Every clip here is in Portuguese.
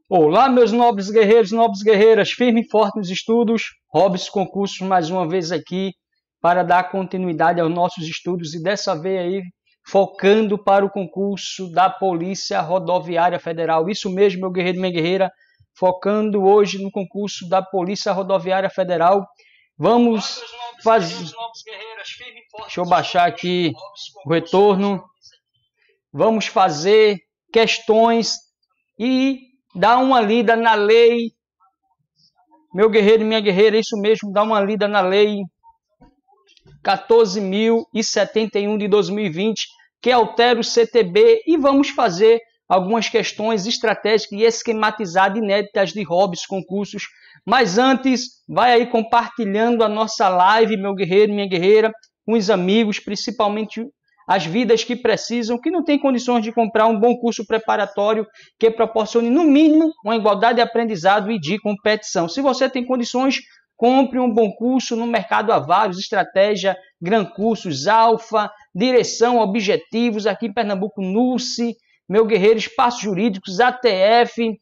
Olá, meus nobres guerreiros e nobres guerreiras, firme e forte nos estudos. Robson Concursos mais uma vez aqui para dar continuidade aos nossos estudos e dessa vez aí focando para o concurso da Polícia Rodoviária Federal. Isso mesmo, meu guerreiro e minha guerreira, focando hoje no concurso da Polícia Rodoviária Federal. Vamos fazer... Deixa eu baixar aqui o retorno. Vamos fazer questões e dar uma lida na lei, meu guerreiro e minha guerreira, isso mesmo, dá uma lida na lei 14.071 de 2020, que altera o CTB, e vamos fazer algumas questões estratégicas e esquematizadas inéditas de Robson Concursos. Mas antes, vai aí compartilhando a nossa live, meu guerreiro e minha guerreira, com os amigos, principalmente as vidas que precisam, que não têm condições de comprar um bom curso preparatório que proporcione, no mínimo, uma igualdade de aprendizado e de competição. Se você tem condições, compre um bom curso no mercado há vários, Estratégia, Gran Cursos, Alfa, Direção, Objetivos, aqui em Pernambuco, NUSE, meu guerreiro, Espaços Jurídicos, ATF,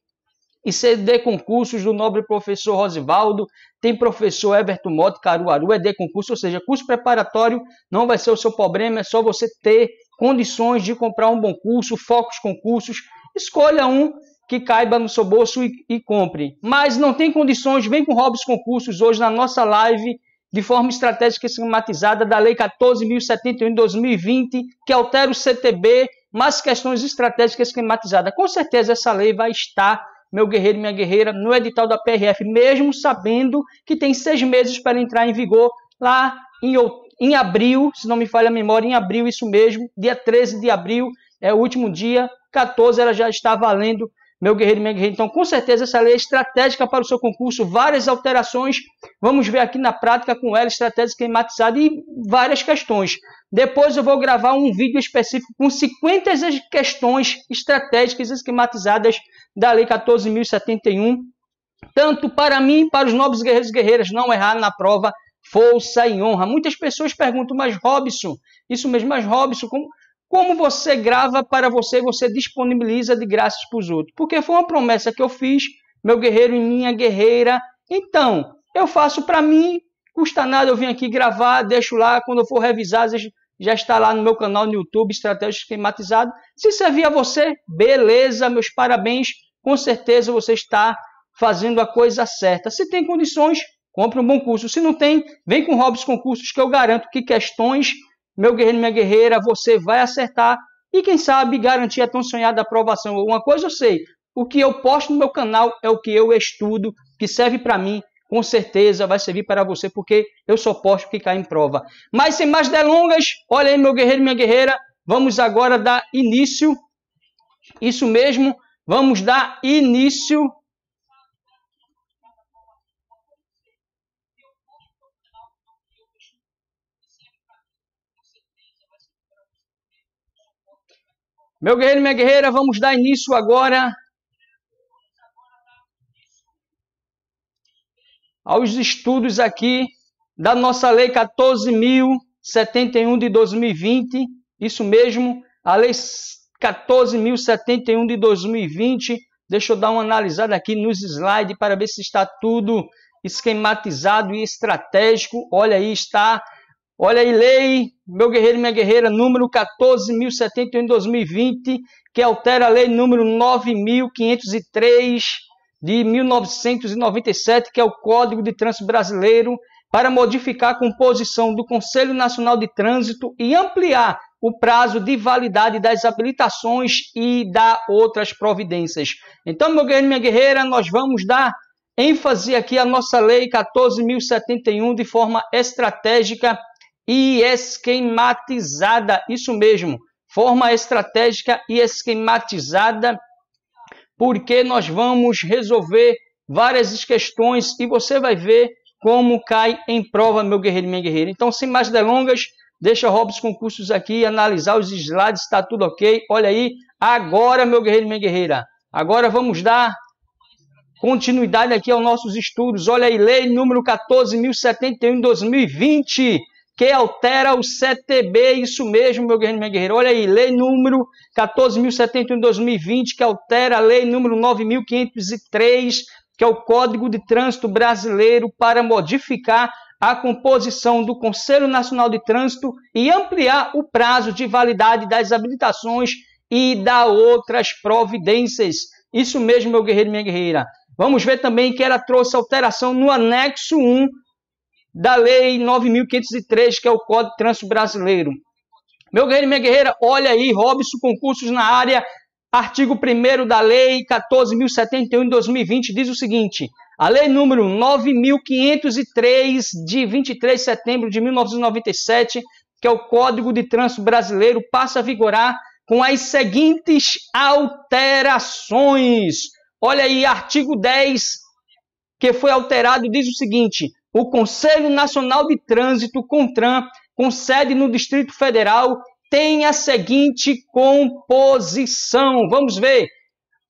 e CD Concursos do nobre professor Rosivaldo, tem professor Everton Motti, Caruaru, ED Concurso, ou seja, curso preparatório não vai ser o seu problema, é só você ter condições de comprar um bom curso, focos concursos, escolha um que caiba no seu bolso e compre. Mas não tem condições, vem com Robson Concursos hoje na nossa live, de forma estratégica e esquematizada da Lei 14.071 de 2020, que altera o CTB, mas questões estratégicas esquematizadas. Com certeza essa lei vai estar, meu guerreiro e minha guerreira, no edital da PRF, mesmo sabendo que tem 6 meses para entrar em vigor lá em abril, se não me falha a memória, em abril, isso mesmo, dia 13 de abril, é o último dia, 14 ela já está valendo, meu guerreiro e minha guerreira. Então, com certeza, essa lei é estratégica para o seu concurso, várias alterações, vamos ver aqui na prática com ela, estratégia esquematizada e várias questões. Depois eu vou gravar um vídeo específico com 50 questões estratégicas esquematizadas da Lei 14.071, tanto para mim, para os nobres guerreiros e guerreiras não errar na prova, força e honra. Muitas pessoas perguntam, mas Robson, isso mesmo, mas Robson, como você grava para você e você disponibiliza de graça para os outros? Porque foi uma promessa que eu fiz, meu guerreiro e minha guerreira. Então, eu faço para mim, custa nada, eu vim aqui gravar, deixo lá, quando eu for revisar, já está lá no meu canal no YouTube, Estratégia Esquematizada. Se servir a você, beleza, meus parabéns, com certeza você está fazendo a coisa certa. Se tem condições, compre um bom curso. Se não tem, vem com Robson Concursos, que eu garanto que questões, meu guerreiro e minha guerreira, você vai acertar e, quem sabe, garantir a tão sonhada aprovação. Uma coisa eu sei, o que eu posto no meu canal é o que eu estudo, que serve para mim, com certeza vai servir para você, porque eu só posto que cai em prova. Mas sem mais delongas, olha aí, meu guerreiro e minha guerreira, vamos agora dar início, isso mesmo, vamos dar início. Meu guerreiro e minha guerreira, vamos dar início agora aos estudos aqui da nossa Lei 14.071 de 2020, isso mesmo, a Lei 14.071 de 2020, deixa eu dar uma analisada aqui nos slides para ver se está tudo esquematizado e estratégico. Olha aí, está, olha aí, lei, meu guerreiro e minha guerreira, número 14.071 de 2020, que altera a lei número 9.503 de 1997, que é o Código de Trânsito Brasileiro, para modificar a composição do Conselho Nacional de Trânsito e ampliar o prazo de validade das habilitações e dar outras providências. Então, meu guerreiro e minha guerreira, nós vamos dar ênfase aqui à nossa Lei 14.071 de forma estratégica e esquematizada. Isso mesmo, forma estratégica e esquematizada, porque nós vamos resolver várias questões e você vai ver como cai em prova, meu guerreiro e minha guerreira. Então, sem mais delongas, deixa o Robson Concursos aqui, analisar os slides, está tudo ok. Olha aí, agora, meu guerreiro e minha guerreira, agora vamos dar continuidade aqui aos nossos estudos. Olha aí, lei número 14.071 de 2020, que altera o CTB, isso mesmo, meu guerreiro e minha guerreira. Olha aí, lei número 14.071 de 2020, que altera a lei número 9.503, que é o Código de Trânsito Brasileiro, para modificar a composição do Conselho Nacional de Trânsito e ampliar o prazo de validade das habilitações e da outras providências. Isso mesmo, meu guerreiro e minha guerreira. Vamos ver também que ela trouxe alteração no anexo 1 da Lei 9.503, que é o Código de Trânsito Brasileiro. Meu guerreiro e minha guerreira, olha aí, Robson, concursos na área, artigo 1º da Lei 14.071 de 2020, diz o seguinte: a Lei número 9.503, de 23 de setembro de 1997, que é o Código de Trânsito Brasileiro, passa a vigorar com as seguintes alterações. Olha aí, artigo 10, que foi alterado, diz o seguinte: o Conselho Nacional de Trânsito, CONTRAN, com sede no Distrito Federal, tem a seguinte composição. Vamos ver.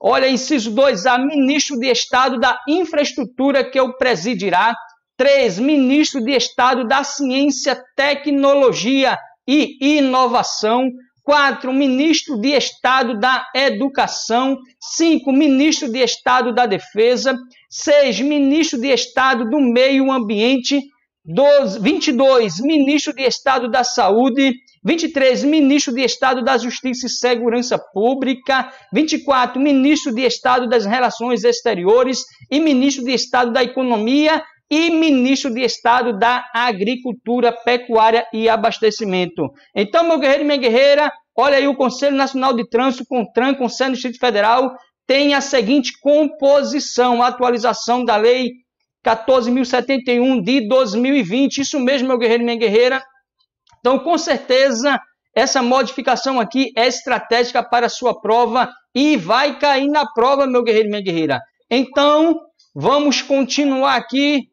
Olha, inciso 2A, ministro de Estado da Infraestrutura, que o presidirá. 3, ministro de Estado da Ciência, Tecnologia e Inovação. 4, ministro de Estado da Educação. 5, ministro de Estado da Defesa. 6, ministro de Estado do Meio Ambiente. 22, ministro de Estado da Saúde. 23, ministro de Estado da Justiça e Segurança Pública. 24, ministro de Estado das Relações Exteriores e ministro de Estado da Economia e ministro de Estado da Agricultura, Pecuária e Abastecimento. Então, meu guerreiro e minha guerreira, olha aí, o Conselho Nacional de Trânsito, CONTRAN, com sede no Distrito Federal, tem a seguinte composição: a atualização da Lei 14.071 de 2020. Isso mesmo, meu guerreiro e minha guerreira. Então, com certeza, essa modificação aqui é estratégica para a sua prova e vai cair na prova, meu guerreiro e minha guerreira. Então, vamos continuar aqui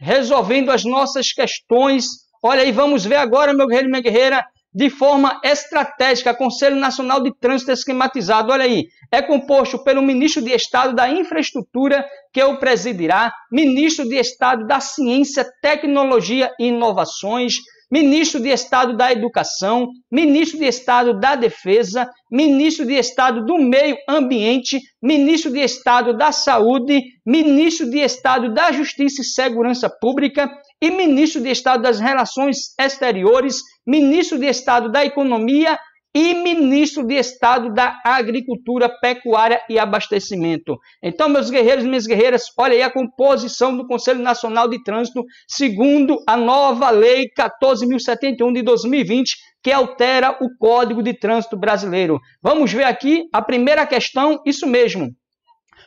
resolvendo as nossas questões. Olha aí, vamos ver agora, meu guerreiro e minha guerreira, de forma estratégica, Conselho Nacional de Trânsito esquematizado. Olha aí, é composto pelo ministro de Estado da Infraestrutura, que o presidirá, ministro de Estado da Ciência, Tecnologia e Inovações, ministro de Estado da Educação, ministro de Estado da Defesa, ministro de Estado do Meio Ambiente, ministro de Estado da Saúde, ministro de Estado da Justiça e Segurança Pública e ministro de Estado das Relações Exteriores, ministro de Estado da Economia e ministro de Estado da Agricultura, Pecuária e Abastecimento. Então, meus guerreiros e minhas guerreiras, olha aí a composição do Conselho Nacional de Trânsito, segundo a nova Lei 14.071 de 2020, que altera o Código de Trânsito Brasileiro. Vamos ver aqui a primeira questão, isso mesmo.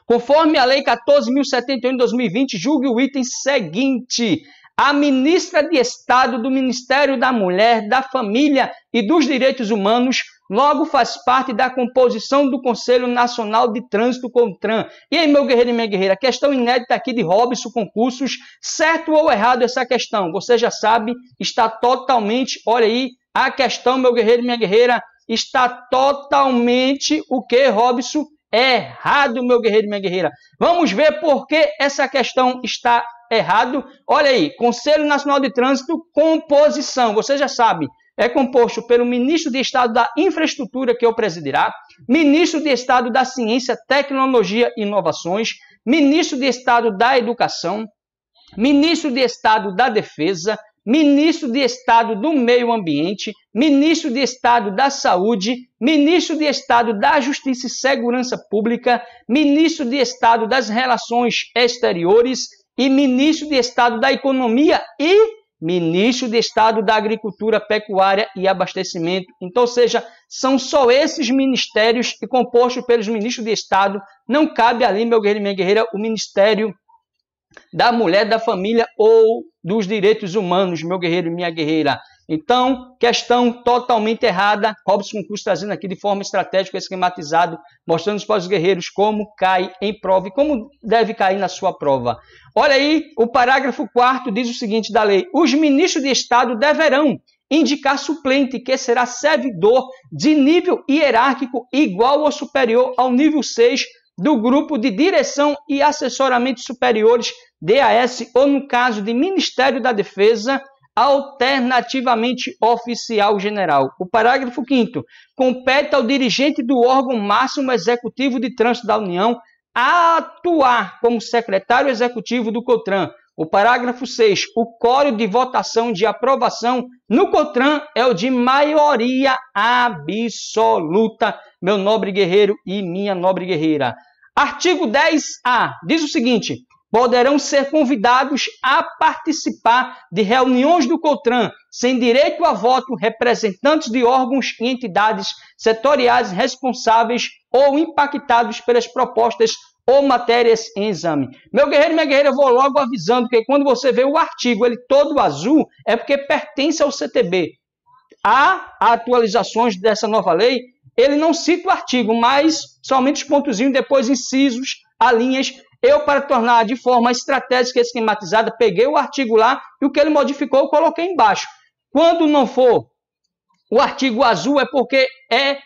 Conforme a Lei 14.071 de 2020, julgue o item seguinte: a ministra de Estado do Ministério da Mulher, da Família e dos Direitos Humanos logo faz parte da composição do Conselho Nacional de Trânsito, CONTRAN. E aí, meu guerreiro e minha guerreira, questão inédita aqui de Robson Concursos, certo ou errado essa questão? Você já sabe, está totalmente, olha aí, a questão, meu guerreiro e minha guerreira, está totalmente o que, Robson? Errado, meu guerreiro e minha guerreira. Vamos ver por que essa questão está errado. Olha aí, Conselho Nacional de Trânsito, composição, você já sabe, é composto pelo ministro de Estado da Infraestrutura, que o presidirá, ministro de Estado da Ciência, Tecnologia e Inovações, ministro de Estado da Educação, ministro de Estado da Defesa, ministro de Estado do Meio Ambiente, ministro de Estado da Saúde, ministro de Estado da Justiça e Segurança Pública, ministro de Estado das Relações Exteriores e ministro de Estado da Economia e ministro de Estado da Agricultura, Pecuária e Abastecimento. Então, ou seja, são só esses ministérios e compostos pelos ministros de Estado. Não cabe ali, meu guerreiro e minha guerreira, o Ministério da Mulher, da Família ou dos Direitos Humanos, meu guerreiro e minha guerreira. Então, questão totalmente errada. Robson Concursos trazendo aqui de forma estratégica, esquematizado, mostrando para os guerreiros como cai em prova e como deve cair na sua prova. Olha aí, o parágrafo 4º diz o seguinte da lei: os ministros de Estado deverão indicar suplente que será servidor de nível hierárquico igual ou superior ao nível 6 do Grupo de Direção e Assessoramento Superiores, DAS, ou no caso de Ministério da Defesa, alternativamente oficial general. O parágrafo 5º. Compete ao dirigente do órgão máximo executivo de trânsito da União atuar como secretário executivo do COTRAN. O parágrafo 6. O quórum de votação de aprovação no COTRAN é o de maioria absoluta, meu nobre guerreiro e minha nobre guerreira. Artigo 10A. Diz o seguinte: poderão ser convidados a participar de reuniões do COTRAN, sem direito a voto, representantes de órgãos e entidades setoriais responsáveis ou impactados pelas propostas ou matérias em exame. Meu guerreiro e minha guerreira, eu vou logo avisando que quando você vê o artigo ele todo azul, é porque pertence ao CTB. Há atualizações dessa nova lei, ele não cita o artigo, mas somente os pontozinhos, depois incisos, alíneas. Eu, para tornar de forma estratégica e esquematizada, peguei o artigo lá e o que ele modificou eu coloquei embaixo. Quando não for o artigo azul é porque é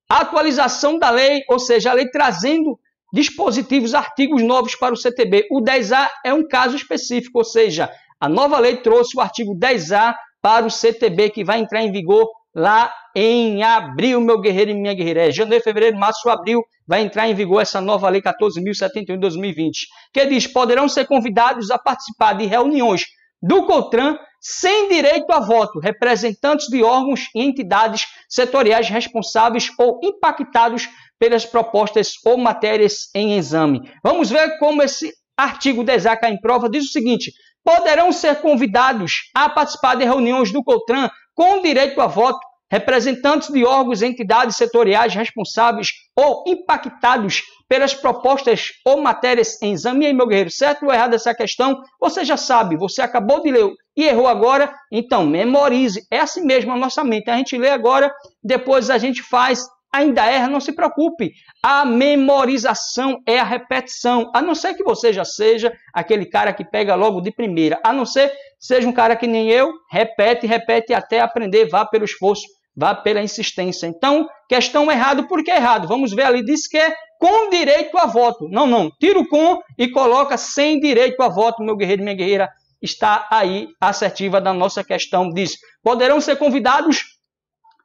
a atualização da lei, ou seja, a lei trazendo dispositivos, artigos novos para o CTB. O 10A é um caso específico, ou seja, a nova lei trouxe o artigo 10A para o CTB, que vai entrar em vigor lá em abril, meu guerreiro e minha guerreira. É janeiro, fevereiro, março, abril, vai entrar em vigor essa nova lei 14.071 de 2020, que diz: poderão ser convidados a participar de reuniões do COTRAN sem direito a voto, representantes de órgãos e entidades setoriais responsáveis ou impactados pelas propostas ou matérias em exame. Vamos ver como esse artigo 10A cai em prova. Diz o seguinte: poderão ser convidados a participar de reuniões do COTRAN com direito a voto, representantes de órgãos e entidades setoriais responsáveis ou impactados pelas propostas ou matérias em exame. E aí, meu guerreiro, certo ou errado essa questão? Você já sabe, você acabou de ler e errou agora, então memorize. É assim mesmo a nossa mente. A gente lê agora, depois a gente faz, ainda erra, não se preocupe. A memorização é a repetição. A não ser que você já seja aquele cara que pega logo de primeira. A não ser que seja um cara que nem eu, repete até aprender, vá pelo esforço, vá pela insistência. Então, questão errado, por que errado? Vamos ver ali, diz que é com direito a voto. Não, tira o com e coloca sem direito a voto, meu guerreiro e minha guerreira. Está aí a assertiva da nossa questão. Diz: poderão ser convidados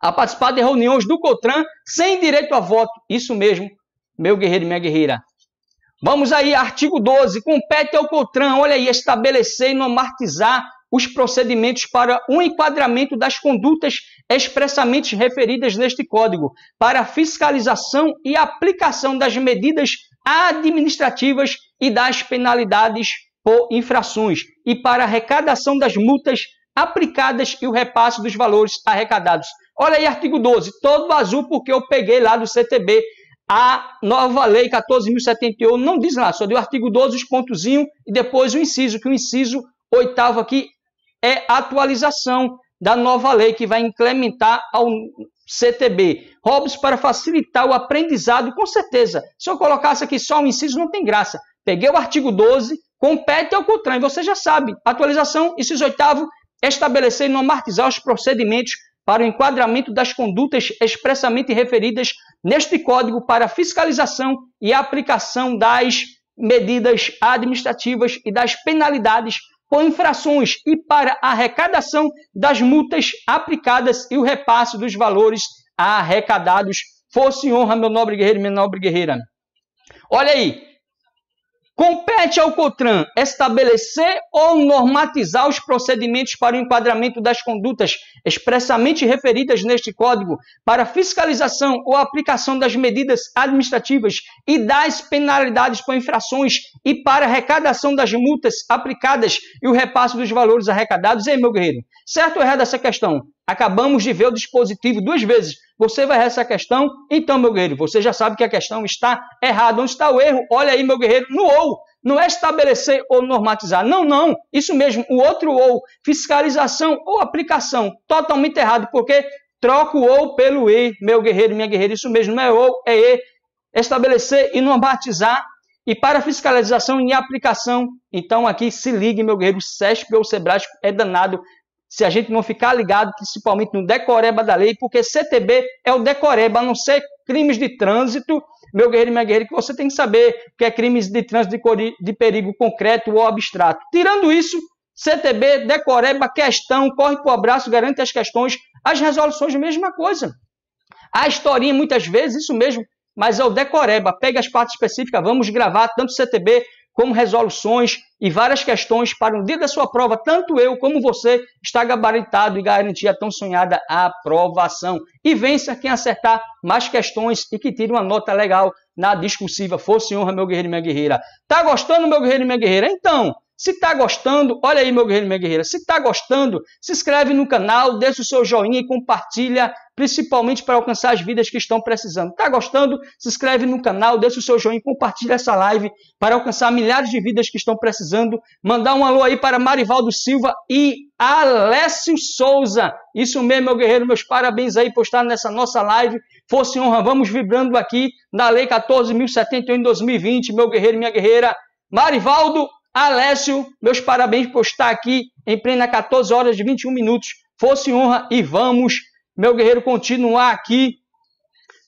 a participar de reuniões do COTRAN sem direito a voto. Isso mesmo, meu guerreiro e minha guerreira. Vamos aí, artigo 12. Compete ao COTRAN, olha aí, estabelecer e normatizar os procedimentos para o enquadramento das condutas expressamente referidas neste Código, para a fiscalização e aplicação das medidas administrativas e das penalidades por infrações, e para a arrecadação das multas aplicadas e o repasse dos valores arrecadados. Olha aí, artigo 12, todo azul, porque eu peguei lá do CTB. A nova lei 14.071 não diz lá, só deu o artigo 12, os pontozinhos, e depois o inciso, que o inciso 8º aqui é atualização da nova lei que vai implementar ao CTB. Robson, para facilitar o aprendizado, com certeza. Se eu colocasse aqui só um inciso, não tem graça. Peguei o artigo 12, compete ao COTRAN, e você já sabe. Atualização, inciso 8º, estabelecer e normatizar os procedimentos para o enquadramento das condutas expressamente referidas neste Código para fiscalização e aplicação das medidas administrativas e das penalidades por infrações e para a arrecadação das multas aplicadas e o repasse dos valores arrecadados. Fosse honra, meu nobre guerreiro e minha nobre guerreira. Olha aí. Compete ao COTRAN estabelecer ou normatizar os procedimentos para o enquadramento das condutas expressamente referidas neste Código para fiscalização ou aplicação das medidas administrativas e das penalidades por infrações e para arrecadação das multas aplicadas e o repasse dos valores arrecadados. Ei, meu guerreiro, certo ou errado essa questão? Acabamos de ver o dispositivo 2 vezes. Você vai errar essa questão? Então, meu guerreiro, você já sabe que a questão está errada. Onde está o erro? Olha aí, meu guerreiro, no ou. Não é estabelecer ou normatizar. Não. Isso mesmo, o outro ou. Fiscalização ou aplicação. Totalmente errado, porque troca o ou pelo e, meu guerreiro e minha guerreira. Isso mesmo, não é ou, é e. Estabelecer e normatizar. E para fiscalização e aplicação, então aqui se ligue, meu guerreiro, o CESP ou o SEBRASP é danado. Se a gente não ficar ligado, principalmente no decoreba da lei, porque CTB é o decoreba, a não ser crimes de trânsito, meu guerreiro e minha guerreira, que você tem que saber que é crimes de trânsito de perigo concreto ou abstrato. Tirando isso, CTB, decoreba, questão, corre pro abraço, garante as questões, as resoluções, mesma coisa. A historinha, muitas vezes, isso mesmo, mas é o decoreba. Pega as partes específicas, vamos gravar tanto CTB como resoluções e várias questões para o dia da sua prova. Tanto eu como você está gabaritado e garantir a tão sonhada aprovação. E vença quem acertar mais questões e que tire uma nota legal na discursiva. Força e honra, meu guerreiro e minha guerreira. Tá gostando, meu guerreiro e minha guerreira? Então, se está gostando, olha aí, meu guerreiro e minha guerreira, se está gostando, se inscreve no canal, deixa o seu joinha e compartilha, principalmente para alcançar as vidas que estão precisando. Está gostando? Se inscreve no canal, deixa o seu joinha e compartilha essa live para alcançar milhares de vidas que estão precisando. Mandar um alô aí para Marivaldo Silva e Alessio Souza. Isso mesmo, meu guerreiro, meus parabéns aí por estar nessa nossa live. Força e honra, vamos vibrando aqui na Lei 14.071 em 2020, meu guerreiro e minha guerreira. Marivaldo, Alessio, meus parabéns por estar aqui em plena 14 horas e 21 minutos. Força e honra e vamos, meu guerreiro, continuar aqui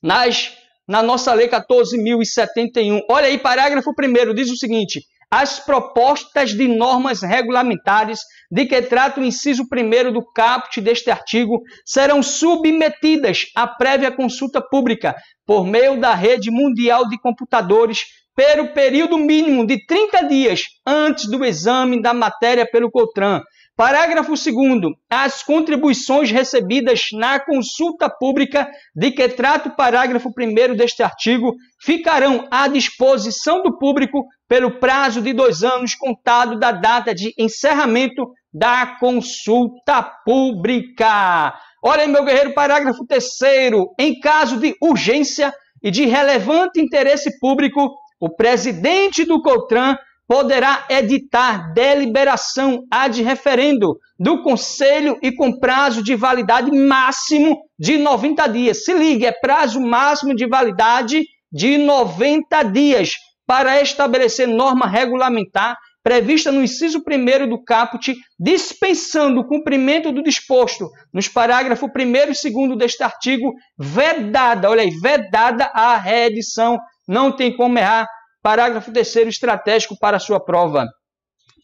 na nossa Lei 14.071. Olha aí, parágrafo 1º, diz o seguinte: as propostas de normas regulamentares de que trata o inciso 1º do caput deste artigo serão submetidas à prévia consulta pública por meio da rede mundial de computadores pelo período mínimo de 30 dias antes do exame da matéria pelo COTRAN. Parágrafo 2º. As contribuições recebidas na consulta pública de que trata o parágrafo 1º deste artigo ficarão à disposição do público pelo prazo de 2 anos contado da data de encerramento da consulta pública. Olha aí, meu guerreiro, parágrafo 3º. Em caso de urgência e de relevante interesse público, o presidente do COTRAN poderá editar deliberação ad referendo do Conselho e com prazo de validade máximo de 90 dias. Se liga, é prazo máximo de validade de 90 dias para estabelecer norma regulamentar prevista no inciso 1º do caput, dispensando o cumprimento do disposto nos parágrafos 1º e 2º deste artigo, vedada, olha aí, vedada a reedição. Não tem como errar. Parágrafo 3º, estratégico para a sua prova.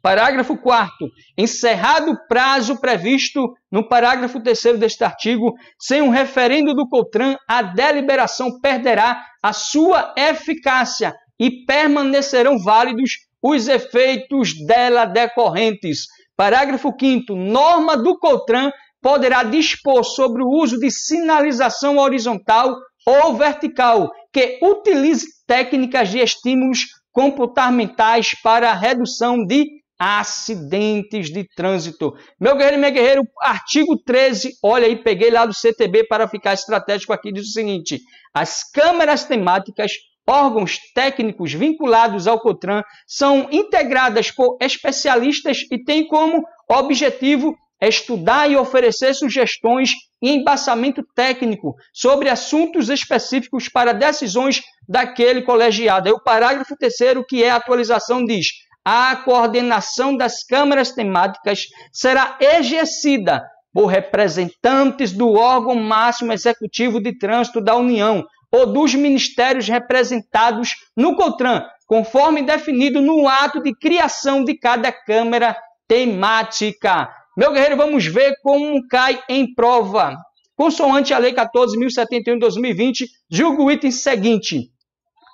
Parágrafo 4º. Encerrado o prazo previsto no parágrafo 3º deste artigo, sem um referendo do COTRAN, a deliberação perderá a sua eficácia e permanecerão válidos os efeitos dela decorrentes. Parágrafo 5º. Norma do COTRAN poderá dispor sobre o uso de sinalização horizontal ou vertical que utilize técnicas de estímulos comportamentais para a redução de acidentes de trânsito. Meu guerreiro e minha guerreira, artigo 13, olha aí, peguei lá do CTB para ficar estratégico aqui, diz o seguinte: as câmeras temáticas, órgãos técnicos vinculados ao COTRAN, são integradas por especialistas e têm como objetivo estudar e oferecer sugestões e embasamento técnico sobre assuntos específicos para decisões daquele colegiado. Aí o parágrafo 3º, que é a atualização, diz: a coordenação das câmaras temáticas será exercida por representantes do órgão máximo executivo de trânsito da União ou dos ministérios representados no COTRAN, conforme definido no ato de criação de cada câmara temática. Meu guerreiro, vamos ver como cai em prova. Consoante a Lei 14.071 de 2020, julga o item seguinte: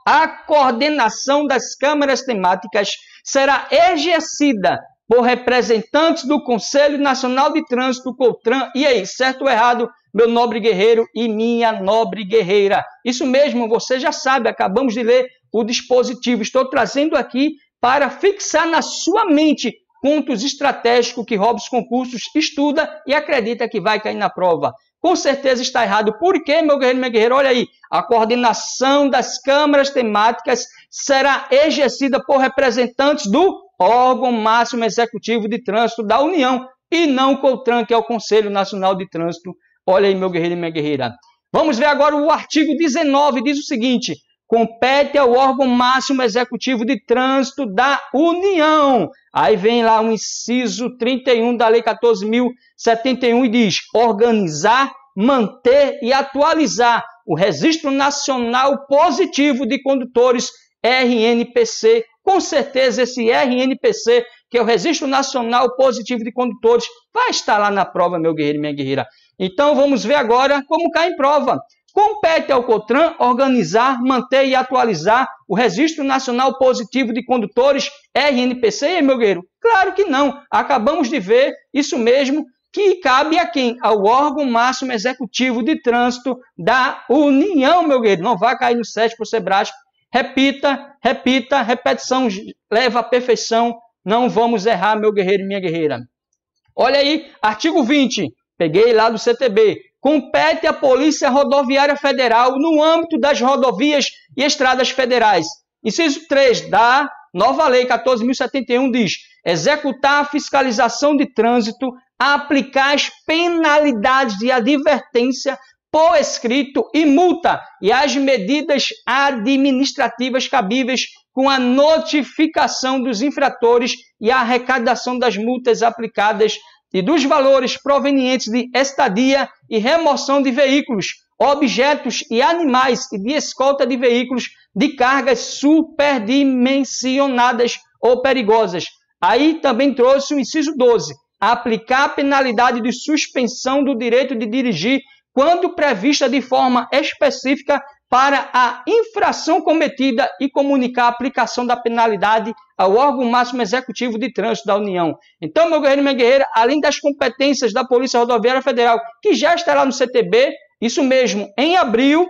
a coordenação das câmaras temáticas será exercida por representantes do Conselho Nacional de Trânsito, COTRAN. E aí, certo ou errado, meu nobre guerreiro e minha nobre guerreira? Isso mesmo, você já sabe, acabamos de ler o dispositivo. Estou trazendo aqui para fixar na sua mente pontos estratégicos que Robson Concursos estuda e acredita que vai cair na prova. Com certeza está errado. Por quê, meu guerreiro e minha guerreira? Olha aí, a coordenação das câmaras temáticas será exercida por representantes do órgão máximo executivo de trânsito da União e não o COTRAN, que é o Conselho Nacional de Trânsito. Olha aí, meu guerreiro e minha guerreira. Vamos ver agora o artigo 19, diz o seguinte: compete ao órgão máximo executivo de trânsito da União. Aí vem lá o inciso 31 da Lei 14.071 e diz: organizar, manter e atualizar o Registro Nacional Positivo de Condutores, RNPC. Com certeza esse RNPC que é o Registro Nacional Positivo de Condutores, vai estar lá na prova, meu guerreiro e minha guerreira. Então, vamos ver agora como cai em prova. Compete ao COTRAN organizar, manter e atualizar o Registro Nacional Positivo de Condutores, RNPC, meu guerreiro? Claro que não. Acabamos de ver isso mesmo, que cabe a quem? Ao órgão máximo executivo de trânsito da União, meu guerreiro. Não vai cair no 7 por ser Brás. Repita, repita, repetição leva à perfeição. Não vamos errar, meu guerreiro e minha guerreira. Olha aí, artigo 20. Peguei lá do CTB. Compete à Polícia Rodoviária Federal no âmbito das rodovias e estradas federais. Inciso 3 da nova lei 14.071 diz: executar a fiscalização de trânsito, aplicar as penalidades de advertência por escrito e multa e as medidas administrativas cabíveis com a notificação dos infratores e a arrecadação das multas aplicadas e dos valores provenientes de estadia e remoção de veículos, objetos e animais e de escolta de veículos de cargas superdimensionadas ou perigosas. Aí também trouxe o inciso 12, aplicar a penalidade de suspensão do direito de dirigir quando prevista de forma específica para a infração cometida e comunicar a aplicação da penalidade ao órgão máximo executivo de trânsito da União. Então, meu guerreiro e minha guerreira, além das competências da Polícia Rodoviária Federal, que já estará no CTB, isso mesmo, em abril,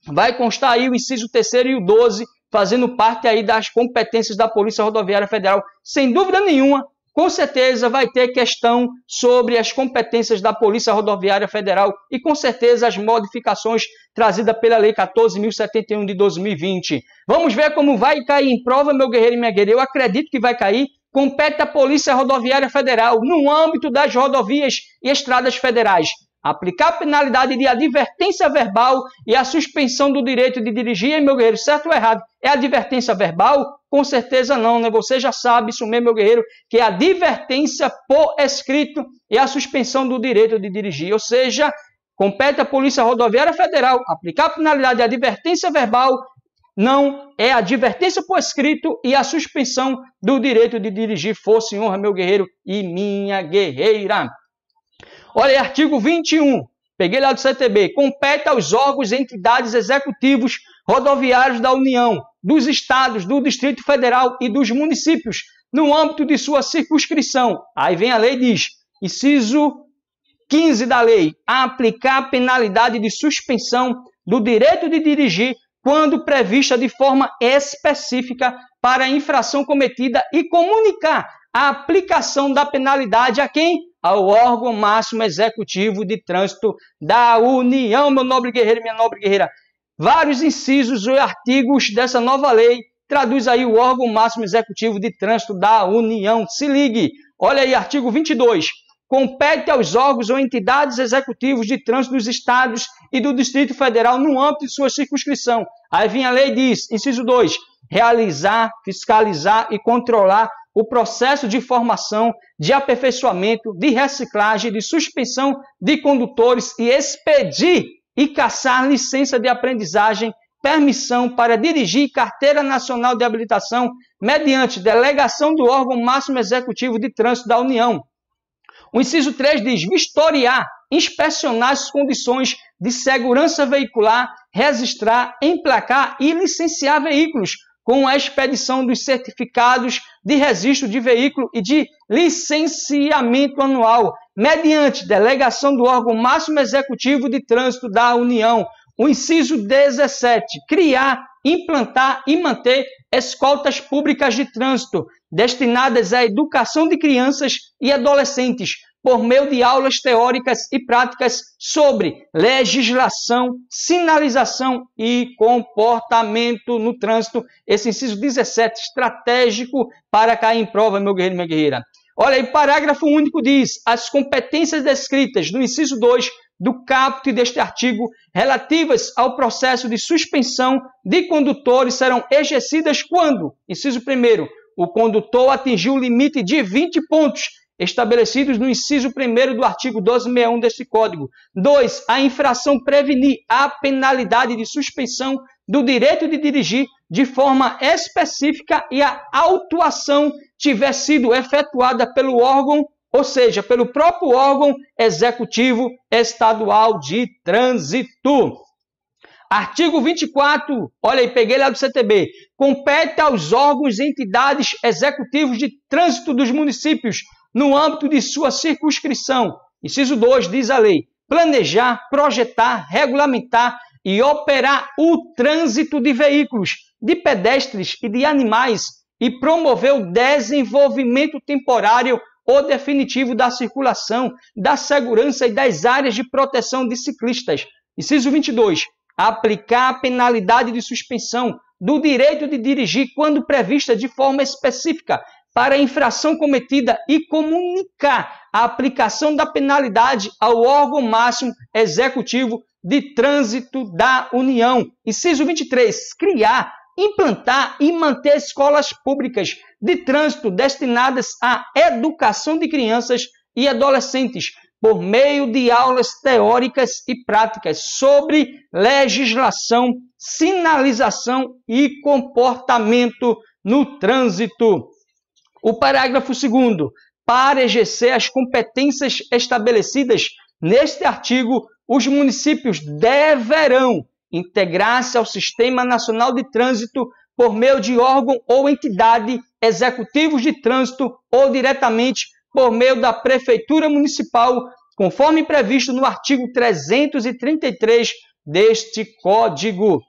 vai constar aí o inciso 3º e o 12, fazendo parte aí das competências da Polícia Rodoviária Federal. Sem dúvida nenhuma, com certeza vai ter questão sobre as competências da Polícia Rodoviária Federal e com certeza as modificações trazidas pela Lei 14.071 de 2020. Vamos ver como vai cair em prova, meu guerreiro e minha guerreira. Eu acredito que vai cair. Compete à Polícia Rodoviária Federal, no âmbito das rodovias e estradas federais, aplicar a penalidade de advertência verbal e a suspensão do direito de dirigir, meu guerreiro, certo ou errado? É advertência verbal? Com certeza não, né? Você já sabe isso mesmo, meu guerreiro, que é a advertência por escrito e a suspensão do direito de dirigir. Ou seja, compete à Polícia Rodoviária Federal aplicar a penalidade de advertência verbal, não é a advertência por escrito e a suspensão do direito de dirigir. Força e honra, meu guerreiro e minha guerreira. Olha aí, artigo 21, peguei lá do CTB, compete aos órgãos e entidades executivos rodoviários da União, dos estados, do Distrito Federal e dos municípios, no âmbito de sua circunscrição. Aí vem a lei e diz, inciso 15 da lei, aplicar a penalidade de suspensão do direito de dirigir quando prevista de forma específica para a infração cometida e comunicar a aplicação da penalidade a quem? Ao órgão máximo executivo de trânsito da União, meu nobre guerreiro e minha nobre guerreira. Vários incisos e artigos dessa nova lei traduz aí o órgão máximo executivo de trânsito da União. Se ligue, olha aí, artigo 22. Compete aos órgãos ou entidades executivos de trânsito dos estados e do Distrito Federal no âmbito de sua circunscrição. Aí vem a lei e diz, inciso 2, realizar, fiscalizar e controlar o processo de formação, de aperfeiçoamento, de reciclagem, de suspensão de condutores e expedir e cassar licença de aprendizagem, permissão para dirigir carteira nacional de habilitação mediante delegação do órgão máximo executivo de trânsito da União. O inciso 3 diz vistoriar, inspecionar as condições de segurança veicular, registrar, emplacar e licenciar veículos com a expedição dos certificados de registro de veículo e de licenciamento anual, mediante delegação do órgão máximo executivo de trânsito da União. O inciso 17, criar, implantar e manter escoltas públicas de trânsito, destinadas à educação de crianças e adolescentes, por meio de aulas teóricas e práticas sobre legislação, sinalização e comportamento no trânsito. Esse inciso 17, estratégico para cair em prova, meu guerreiro e minha guerreira. Olha aí, parágrafo único diz, as competências descritas no inciso 2 do caput deste artigo, relativas ao processo de suspensão de condutores, serão exercidas quando, inciso 1º, o condutor atingiu o limite de 20 pontos, estabelecidos no inciso 1º do artigo 1261 deste Código. 2. A infração prevenir a penalidade de suspensão do direito de dirigir de forma específica e a autuação tiver sido efetuada pelo órgão, ou seja, pelo próprio órgão executivo estadual de trânsito. Artigo 24, olha aí, peguei lá do CTB. Compete aos órgãos e entidades executivos de trânsito dos municípios, no âmbito de sua circunscrição. Inciso 2, diz a lei, planejar, projetar, regulamentar e operar o trânsito de veículos, de pedestres e de animais e promover o desenvolvimento temporário ou definitivo da circulação, da segurança e das áreas de proteção de ciclistas. Inciso 22. Aplicar a penalidade de suspensão do direito de dirigir quando prevista de forma específica para a infração cometida e comunicar a aplicação da penalidade ao órgão máximo executivo de trânsito da União. Inciso 23. Criar, implantar e manter escolas públicas de trânsito destinadas à educação de crianças e adolescentes, por meio de aulas teóricas e práticas sobre legislação, sinalização e comportamento no trânsito. O parágrafo 2º. Para exercer as competências estabelecidas neste artigo, os municípios deverão integrar-se ao Sistema Nacional de Trânsito por meio de órgão ou entidade executivos de trânsito ou diretamente por meio da Prefeitura Municipal, conforme previsto no artigo 333 deste Código.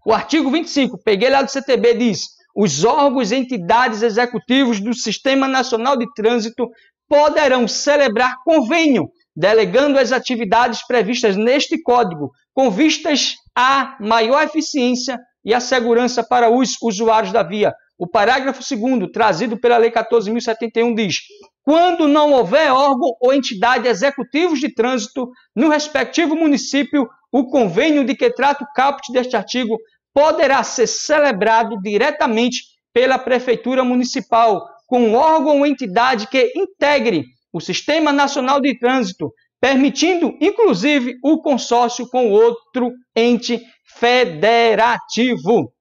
O artigo 25, peguei lá do CTB, diz: os órgãos e entidades executivos do Sistema Nacional de Trânsito poderão celebrar convênio, delegando as atividades previstas neste Código, com vistas à maior eficiência e à segurança para os usuários da via. O parágrafo 2º, trazido pela Lei 14.071, diz: quando não houver órgão ou entidade executivos de trânsito no respectivo município, o convênio de que trata o caput deste artigo poderá ser celebrado diretamente pela Prefeitura Municipal, com órgão ou entidade que integre o Sistema Nacional de Trânsito, permitindo, inclusive, o consórcio com outro ente federativo.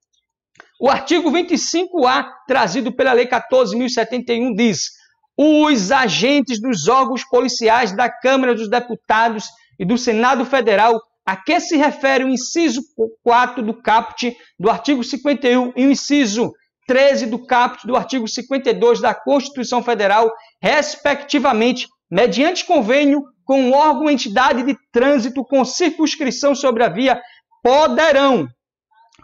O artigo 25A, trazido pela Lei 14.071, diz: os agentes dos órgãos policiais da Câmara dos Deputados e do Senado Federal, a que se refere o inciso 4 do caput do artigo 51 e o inciso 13 do caput do artigo 52 da Constituição Federal, respectivamente, mediante convênio com o órgão ou entidade de trânsito com circunscrição sobre a via, poderão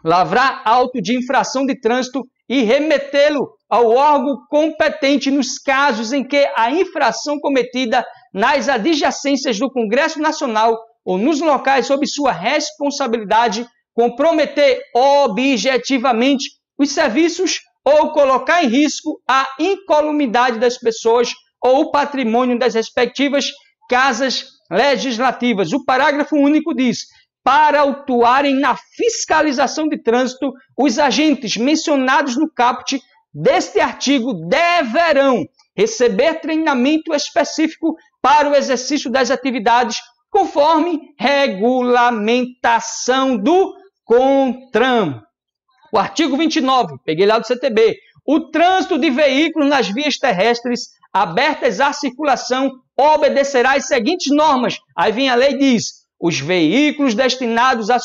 lavrar auto de infração de trânsito e remetê-lo ao órgão competente nos casos em que a infração cometida nas adjacências do Congresso Nacional ou nos locais sob sua responsabilidade comprometer objetivamente os serviços ou colocar em risco a incolumidade das pessoas ou o patrimônio das respectivas casas legislativas. O parágrafo único diz: para autuarem na fiscalização de trânsito, os agentes mencionados no caput deste artigo deverão receber treinamento específico para o exercício das atividades conforme regulamentação do CONTRAN. O artigo 29, peguei lá do CTB. O trânsito de veículos nas vias terrestres abertas à circulação obedecerá às seguintes normas. Aí vem a lei e diz: os veículos destinados a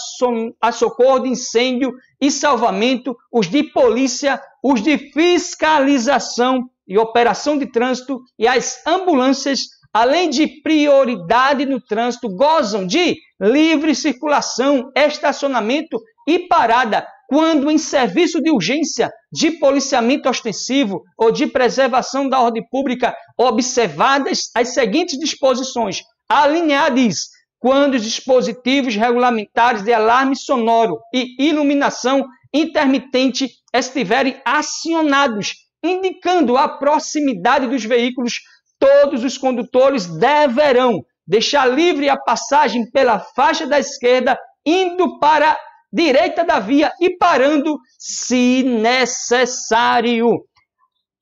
socorro de incêndio e salvamento, os de polícia, os de fiscalização e operação de trânsito e as ambulâncias, além de prioridade no trânsito, gozam de livre circulação, estacionamento e parada quando em serviço de urgência, de policiamento ostensivo ou de preservação da ordem pública, observadas as seguintes disposições. A linha A diz: quando os dispositivos regulamentares de alarme sonoro e iluminação intermitente estiverem acionados, indicando a proximidade dos veículos, todos os condutores deverão deixar livre a passagem pela faixa da esquerda, indo para a direita da via e parando se necessário.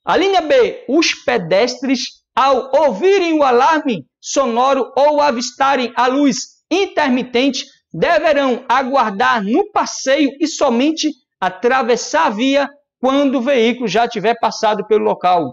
A linha B, os pedestres, ao ouvirem o alarme sonoro ou avistarem a luz intermitente, deverão aguardar no passeio e somente atravessar a via quando o veículo já tiver passado pelo local.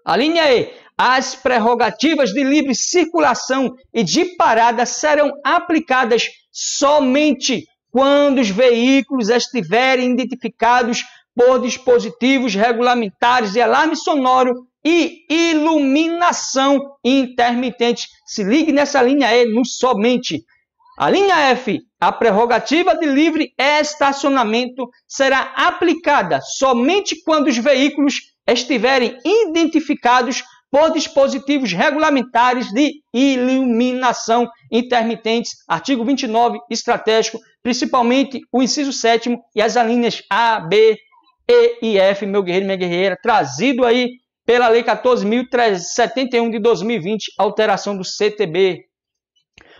A linha E. As prerrogativas de livre circulação e de parada serão aplicadas somente quando os veículos estiverem identificados por dispositivos regulamentares de alarme sonoro e iluminação intermitente. Se ligue nessa linha E, no somente. A linha F. A prerrogativa de livre estacionamento será aplicada somente quando os veículos estiverem identificados por dispositivos regulamentares de iluminação intermitentes. Artigo 29, estratégico, principalmente o inciso 7º e as alíneas A, B, E e F, meu guerreiro e minha guerreira, trazido aí pela Lei 14.371 de 2020, alteração do CTB.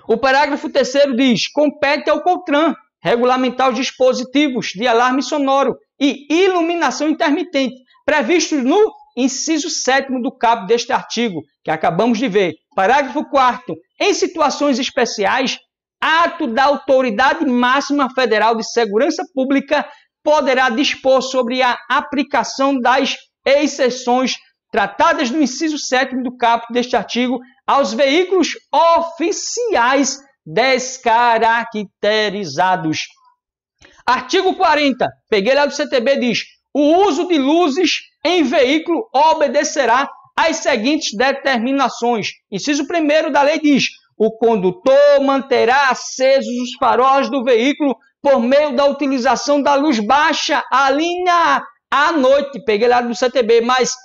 O parágrafo 3º diz: compete ao CONTRAN regulamentar os dispositivos de alarme sonoro e iluminação intermitente previstos no inciso 7º do caput deste artigo, que acabamos de ver. Parágrafo 4º. Em situações especiais, ato da Autoridade Máxima Federal de Segurança Pública poderá dispor sobre a aplicação das exceções tratadas no inciso 7º do caput deste artigo aos veículos oficiais descaracterizados. Artigo 40. Peguei lá do CTB, diz: o uso de luzes em veículo obedecerá às seguintes determinações. Inciso 1º da lei diz: o condutor manterá acesos os faróis do veículo por meio da utilização da luz baixa. A linha A, à noite, peguei lá do CTB, mas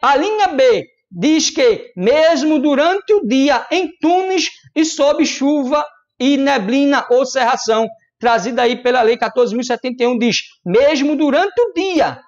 a linha B diz que, mesmo durante o dia, em túneis e sob chuva e neblina ou cerração, trazida aí pela Lei 14.071, diz: mesmo durante o dia,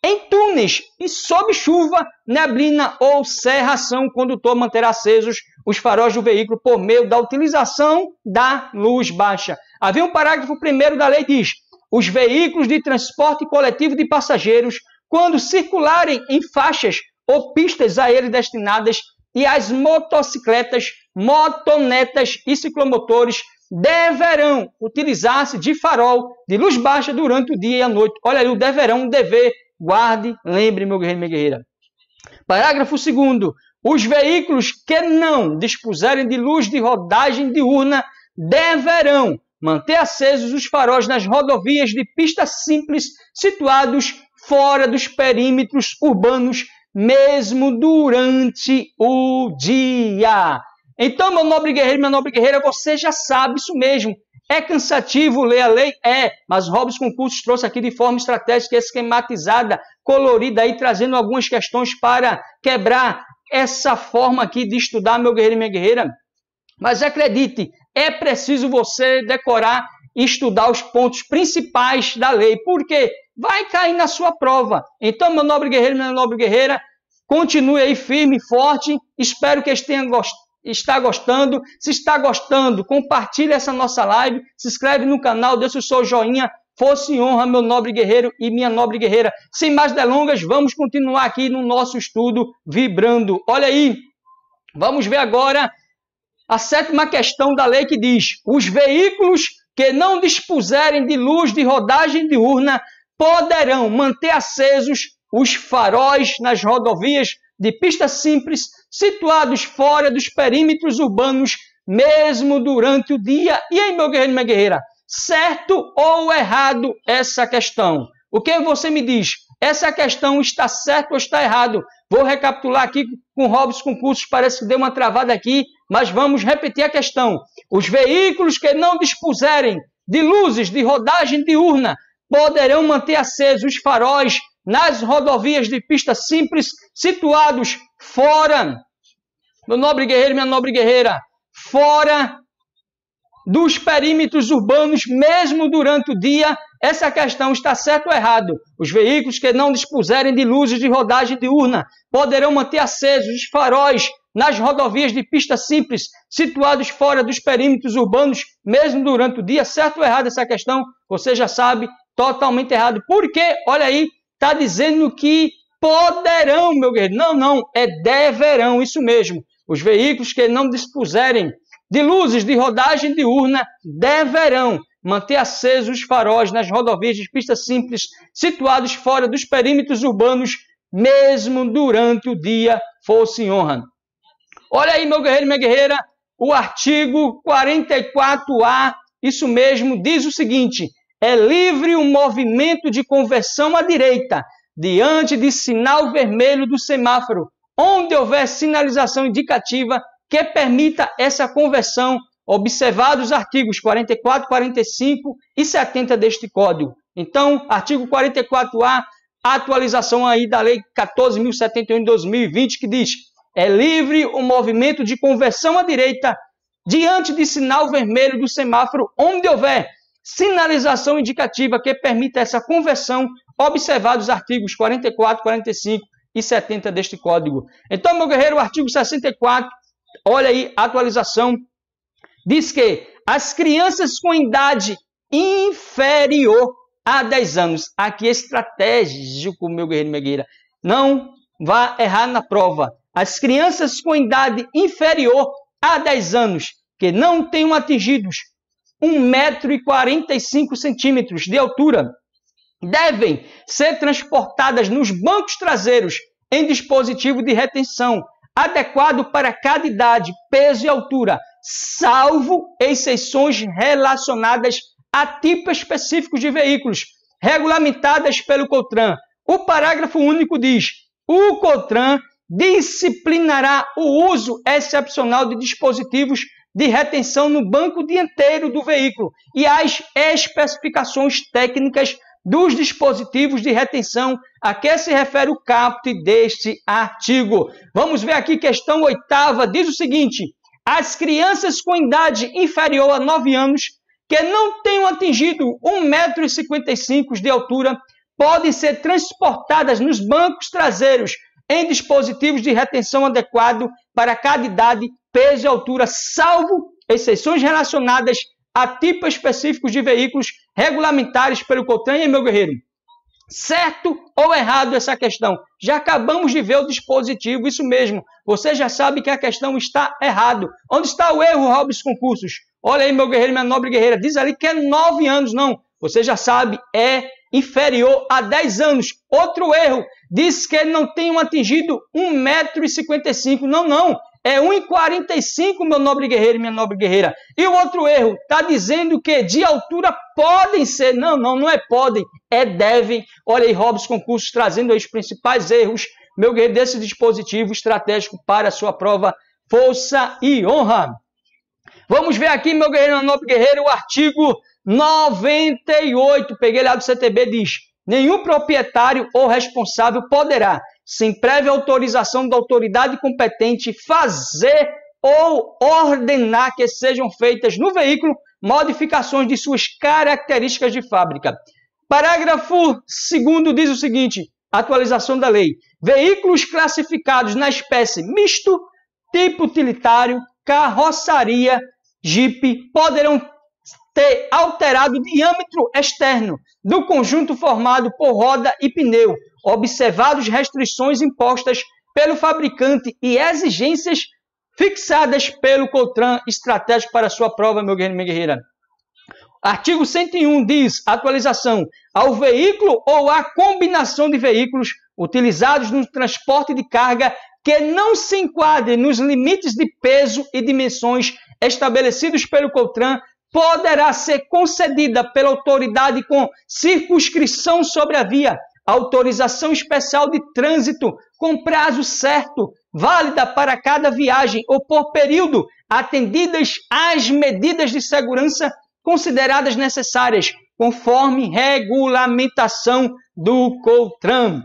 em túneis e sob chuva, neblina ou cerração, o condutor manterá acesos os faróis do veículo por meio da utilização da luz baixa. Havia um parágrafo 1º da lei diz: os veículos de transporte coletivo de passageiros, quando circularem em faixas ou pistas a eles destinadas, e as motocicletas, motonetas e ciclomotores deverão utilizar-se de farol de luz baixa durante o dia e a noite. Olha aí, o deverão, dever, guarde, lembre, meu guerreiro e minha guerreira. Parágrafo 2º. Os veículos que não dispuserem de luz de rodagem diurna deverão manter acesos os faróis nas rodovias de pista simples situados fora dos perímetros urbanos, mesmo durante o dia. Então, meu nobre guerreiro, minha nobre guerreira, você já sabe isso mesmo. É cansativo ler a lei? É, mas Robson Concursos trouxe aqui de forma estratégica, esquematizada, colorida, aí, trazendo algumas questões para quebrar essa forma aqui de estudar, meu guerreiro e minha guerreira. Mas acredite, é preciso você decorar e estudar os pontos principais da lei, porque vai cair na sua prova. Então, meu nobre guerreiro, minha nobre guerreira, continue aí firme e forte. Espero que está gostando. Se está gostando, compartilhe essa nossa live, se inscreve no canal, deixa o seu joinha. Força e honra, meu nobre guerreiro e minha nobre guerreira. Sem mais delongas, vamos continuar aqui no nosso estudo vibrando. Olha aí, vamos ver agora a 7ª questão da lei que diz: os veículos que não dispuserem de luz de rodagem diurna poderão manter acesos os faróis nas rodovias de pista simples situados fora dos perímetros urbanos, mesmo durante o dia. E aí, meu guerreiro e minha guerreira, certo ou errado essa questão? O que você me diz? Essa questão está certo ou está errado? Vou recapitular aqui com Robson Concursos, parece que deu uma travada aqui, mas vamos repetir a questão. Os veículos que não dispuserem de luzes de rodagem diurna poderão manter acesos os faróis nas rodovias de pista simples situados fora, meu nobre guerreiro e minha nobre guerreira, fora dos perímetros urbanos, mesmo durante o dia. Essa questão está certo ou errado? Os veículos que não dispuserem de luzes de rodagem diurna poderão manter acesos os faróis nas rodovias de pista simples situados fora dos perímetros urbanos, mesmo durante o dia. Certo ou errado essa questão? Você já sabe, totalmente errado. Porque, olha aí, está dizendo que poderão, meu guerreiro. Não, não, é deverão, isso mesmo. Os veículos que não dispuserem de luzes de rodagem diurna deverão. manter acesos os faróis nas rodovias de pista simples situados fora dos perímetros urbanos, mesmo durante o dia, força e honra. Olha aí, meu guerreiro e minha guerreira, o artigo 44A, isso mesmo, diz o seguinte: é livre o movimento de conversão à direita, diante de sinal vermelho do semáforo, onde houver sinalização indicativa que permita essa conversão, observados os artigos 44, 45 e 70 deste Código. Então, artigo 44A, atualização aí da Lei 14.071 de 2020, que diz: é livre o movimento de conversão à direita diante de sinal vermelho do semáforo, onde houver sinalização indicativa que permita essa conversão, observados os artigos 44, 45 e 70 deste Código. Então, meu guerreiro, o artigo 64, olha aí a atualização, diz que as crianças com idade inferior a 10 anos, aqui é estratégico, meu guerreiro e minha guerreira, não vá errar na prova. As crianças com idade inferior a 10 anos, que não tenham atingidos 1,45 m de altura, devem ser transportadas nos bancos traseiros em dispositivo de retenção adequado para cada idade, peso e altura, salvo exceções relacionadas a tipos específicos de veículos, regulamentadas pelo COTRAN. O parágrafo único diz: o COTRAN disciplinará o uso excepcional de dispositivos de retenção no banco dianteiro do veículo e as especificações técnicas dos dispositivos de retenção a que se refere o caput deste artigo. Vamos ver aqui, questão 8ª, diz o seguinte: as crianças com idade inferior a 9 anos que não tenham atingido 1,55 m de altura podem ser transportadas nos bancos traseiros em dispositivos de retenção adequado para cada idade, peso e altura, salvo exceções relacionadas a tipos específicos de veículos regulamentares pelo COTRAN. E, meu guerreiro, certo ou errado essa questão? Já acabamos de ver o dispositivo, isso mesmo. Você já sabe que a questão está errado. Onde está o erro, Robson Concursos? Olha aí, meu guerreiro, minha nobre guerreira, diz ali que é 9 anos, não. Você já sabe, é inferior a 10 anos. Outro erro, diz que não tenham atingido 1,55 m. Não. É 1,45 m, meu nobre guerreiro e minha nobre guerreira. E o outro erro, está dizendo que de altura podem ser. Não é podem, é devem. Olha aí, Robson Concursos trazendo aí os principais erros, meu guerreiro, desse dispositivo estratégico para a sua prova, força e honra. Vamos ver aqui, meu guerreiro e minha nobre guerreira, o artigo 98, peguei lá do CTB, diz: nenhum proprietário ou responsável poderá, sem prévia autorização da autoridade competente, fazer ou ordenar que sejam feitas no veículo modificações de suas características de fábrica. Parágrafo 2º diz o seguinte: atualização da lei. Veículos classificados na espécie misto, tipo utilitário, carroçaria, Jeep, poderão ter alterado o diâmetro externo do conjunto formado por roda e pneu, observadas restrições impostas pelo fabricante e exigências fixadas pelo COTRAN estratégico para sua prova, meu guerreiro e minha guerreira. Artigo 101 diz: atualização ao veículo ou à combinação de veículos utilizados no transporte de carga que não se enquadrem nos limites de peso e dimensões estabelecidos pelo COTRAN poderá ser concedida pela autoridade com circunscrição sobre a via, autorização especial de trânsito com prazo certo, válida para cada viagem ou por período, atendidas as medidas de segurança consideradas necessárias, conforme regulamentação do COTRAN.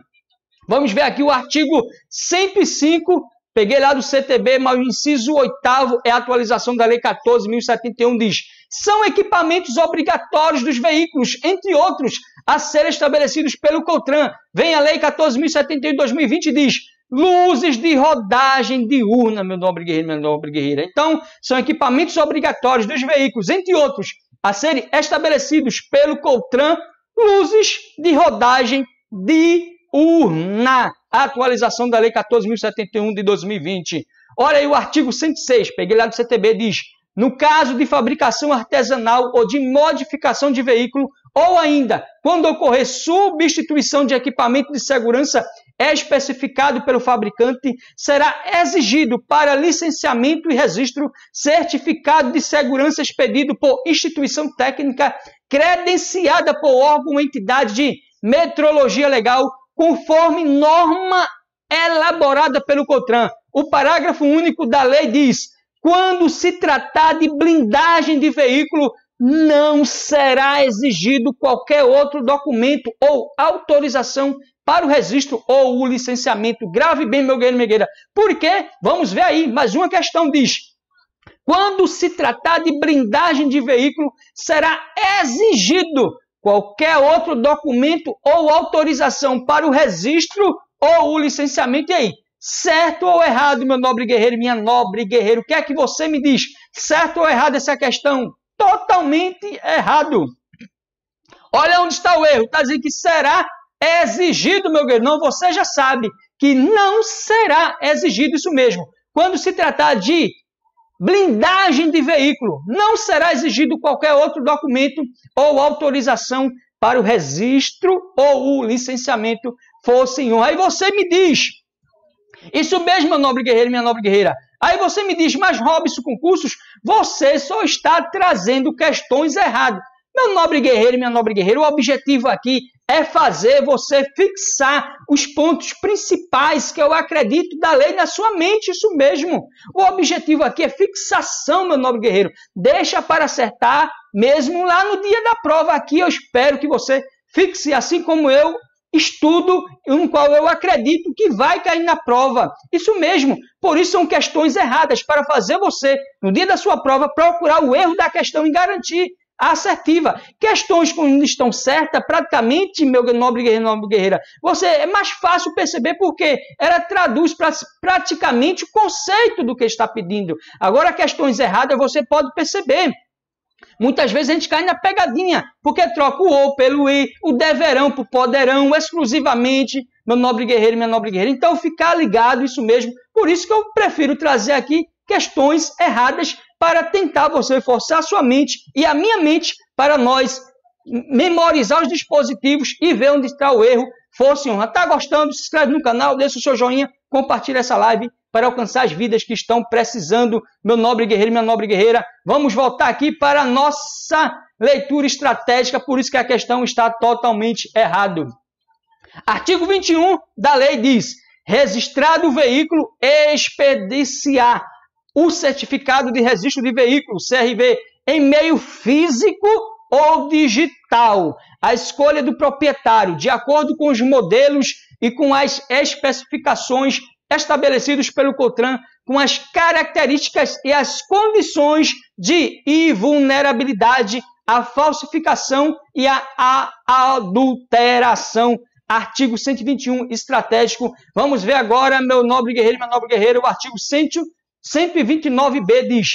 Vamos ver aqui o artigo 105, peguei lá do CTB, mas o inciso 8º é a atualização da Lei 14.071, diz: são equipamentos obrigatórios dos veículos, entre outros, a serem estabelecidos pelo COTRAN. Vem a Lei 14.071 de 2020 diz: luzes de rodagem diurna, meu nobre guerreiro, minha nobre guerreira. Então, são equipamentos obrigatórios dos veículos, entre outros, a serem estabelecidos pelo COTRAN, luzes de rodagem diurna. A atualização da Lei 14.071 de 2020. Olha aí o artigo 106, peguei lá do CTB, diz: no caso de fabricação artesanal ou de modificação de veículo, ou ainda, quando ocorrer substituição de equipamento de segurança especificado pelo fabricante, será exigido para licenciamento e registro certificado de segurança expedido por instituição técnica credenciada por órgão ou entidade de metrologia legal, conforme norma elaborada pelo CONTRAN. O parágrafo único da lei diz: quando se tratar de blindagem de veículo, não será exigido qualquer outro documento ou autorização para o registro ou o licenciamento. Grave bem, meu guerreiro, minha guerreira. Por quê? Vamos ver aí. Mais uma questão diz: quando se tratar de blindagem de veículo, será exigido qualquer outro documento ou autorização para o registro ou o licenciamento. E aí? Certo ou errado, meu nobre guerreiro, minha nobre guerreira? O que é que você me diz? Certo ou errado essa questão? Totalmente errado. Olha onde está o erro. Está dizendo que será exigido, meu guerreiro. Não, você já sabe que não será exigido isso mesmo. Quando se tratar de blindagem de veículo, não será exigido qualquer outro documento ou autorização para o registro ou o licenciamento fosse em honra. Aí você me diz: isso mesmo, meu nobre guerreiro, minha nobre guerreira. Aí você me diz: mas Robson Concursos, você só está trazendo questões erradas. Meu nobre guerreiro, minha nobre guerreira, o objetivo aqui é fazer você fixar os pontos principais que eu acredito da lei na sua mente, isso mesmo. O objetivo aqui é fixação, meu nobre guerreiro. Deixa para acertar mesmo lá no dia da prova. Aqui eu espero que você fixe, assim como eu estudo, no qual eu acredito que vai cair na prova. Isso mesmo. Por isso são questões erradas, para fazer você, no dia da sua prova, procurar o erro da questão e garantir a assertiva. Questões que não estão certas, praticamente, meu nobre guerreiro, nobre guerreira, você é mais fácil perceber porque ela traduz praticamente o conceito do que está pedindo. Agora, questões erradas você pode perceber. Muitas vezes a gente cai na pegadinha, porque troca o ou pelo e, o deverão por poderão, exclusivamente, meu nobre guerreiro e minha nobre guerreira. Então, ficar ligado, isso mesmo. Por isso que eu prefiro trazer aqui questões erradas para tentar você forçar a sua mente e a minha mente para nós memorizar os dispositivos e ver onde está o erro. Fosse honra. Está gostando? Se inscreve no canal, deixa o seu joinha, compartilha essa live para alcançar as vidas que estão precisando, meu nobre guerreiro e minha nobre guerreira. Vamos voltar aqui para a nossa leitura estratégica, por isso que a questão está totalmente errada. Artigo 21 da lei diz: registrado o veículo, expediciar o certificado de registro de veículo, CRV, em meio físico ou digital, a escolha do proprietário, de acordo com os modelos e com as especificações estabelecidos pelo CONTRAN, com as características e as condições de invulnerabilidade, a falsificação e a adulteração. Artigo 121, estratégico. Vamos ver agora, meu nobre guerreiro e minha nobre guerreira, o artigo 129b diz: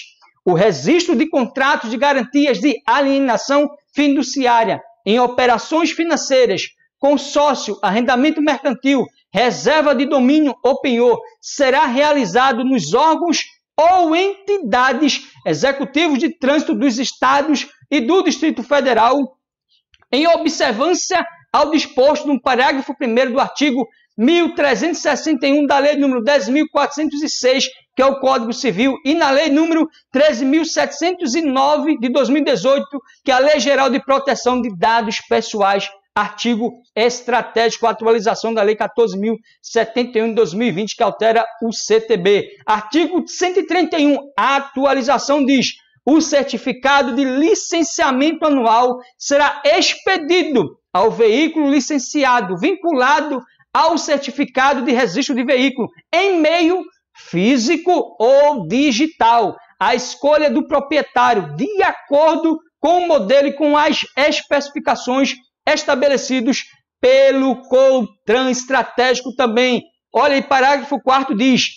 o registro de contratos de garantias de alienação fiduciária em operações financeiras, consórcio, arrendamento mercantil, reserva de domínio ou penhor, será realizado nos órgãos ou entidades executivos de trânsito dos estados e do Distrito Federal, em observância ao disposto no parágrafo 1º do artigo 1361 da Lei número 10.406, que é o Código Civil, e na Lei número 13.709 de 2018, que é a Lei Geral de Proteção de Dados Pessoais. Artigo estratégico, atualização da Lei 14.071 de 2020, que altera o CTB. Artigo 131, a atualização diz: o certificado de licenciamento anual será expedido ao veículo licenciado, vinculado ao certificado de registro de veículo, em meio físico ou digital, a escolha do proprietário, de acordo com o modelo e com as especificações estabelecidos pelo CONTRAN estratégico também. Olha aí, parágrafo 4º diz: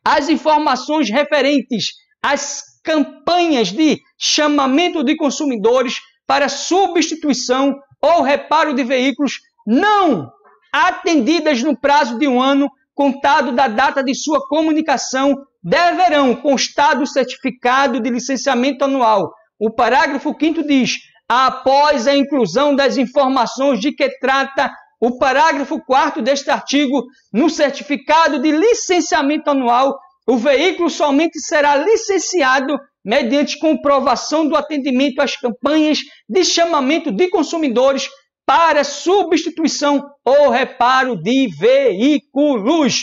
as informações referentes às campanhas de chamamento de consumidores para substituição ou reparo de veículos não atendidas no prazo de 1 ano contado da data de sua comunicação, deverão constar do certificado de licenciamento anual. O parágrafo 5º diz: após a inclusão das informações de que trata o parágrafo 4º deste artigo no certificado de licenciamento anual, o veículo somente será licenciado mediante comprovação do atendimento às campanhas de chamamento de consumidores para substituição ou reparo de veículos.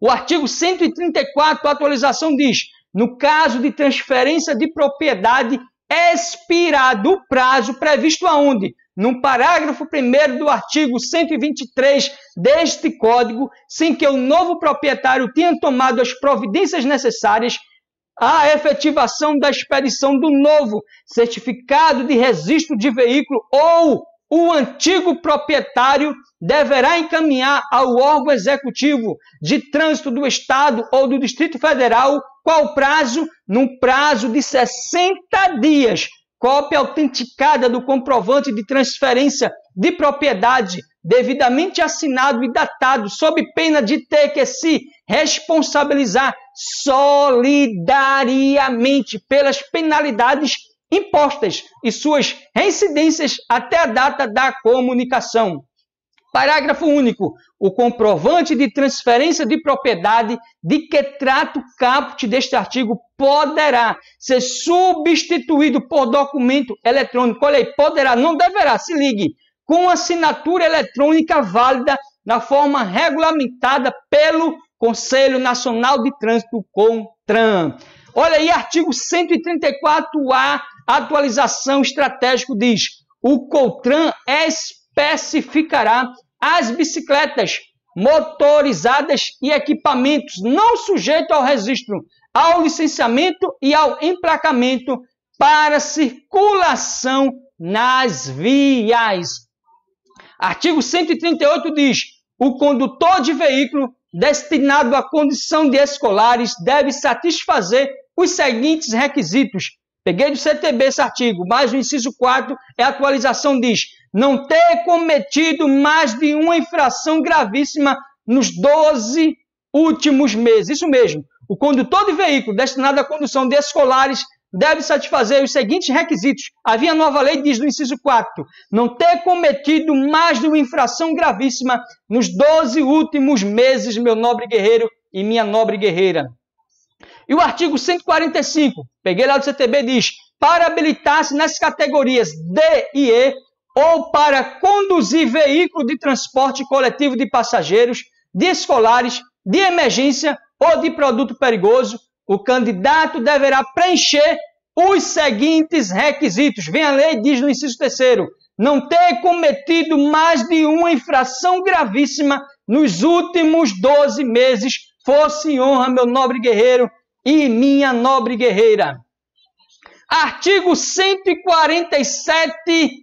O artigo 134, atualização, diz: no caso de transferência de propriedade, expirado o prazo previsto aonde? No parágrafo 1º do artigo 123 deste Código, sem que o novo proprietário tenha tomado as providências necessárias, a efetivação da expedição do novo certificado de registro de veículo ou o antigo proprietário deverá encaminhar ao órgão executivo de trânsito do Estado ou do Distrito Federal, qual prazo? Num prazo de 60 dias, cópia autenticada do comprovante de transferência de propriedade, devidamente assinado e datado, sob pena de ter que se responsabilizar solidariamente pelas penalidades impostas e suas reincidências até a data da comunicação. Parágrafo único. O comprovante de transferência de propriedade de que trata o caput deste artigo poderá ser substituído por documento eletrônico. Olha aí, poderá, não deverá, se ligue, com assinatura eletrônica válida na forma regulamentada pelo Conselho Nacional de Trânsito, CONTRAN. Olha aí, artigo 134A, atualização estratégico, diz: o CONTRAN especificará as bicicletas motorizadas e equipamentos não sujeitos ao registro, ao licenciamento e ao emplacamento para circulação nas vias. Artigo 138 diz: o condutor de veículo destinado à condição de escolares deve satisfazer os seguintes requisitos. Peguei do CTB esse artigo, mas o inciso 4 é a atualização, diz: não ter cometido mais de uma infração gravíssima nos 12 últimos meses. Isso mesmo, o condutor de veículo destinado à condução de escolares deve satisfazer os seguintes requisitos. A via nova lei diz no inciso 4, não ter cometido mais de uma infração gravíssima nos 12 últimos meses, meu nobre guerreiro e minha nobre guerreira. E o artigo 145, peguei lá do CTB, diz: para habilitar-se nas categorias D e E, ou para conduzir veículo de transporte coletivo de passageiros, de escolares, de emergência ou de produto perigoso, o candidato deverá preencher os seguintes requisitos. Vem a lei, diz no inciso 3º, não ter cometido mais de uma infração gravíssima nos últimos 12 meses, força e honra, meu nobre guerreiro e minha nobre guerreira. Artigo 147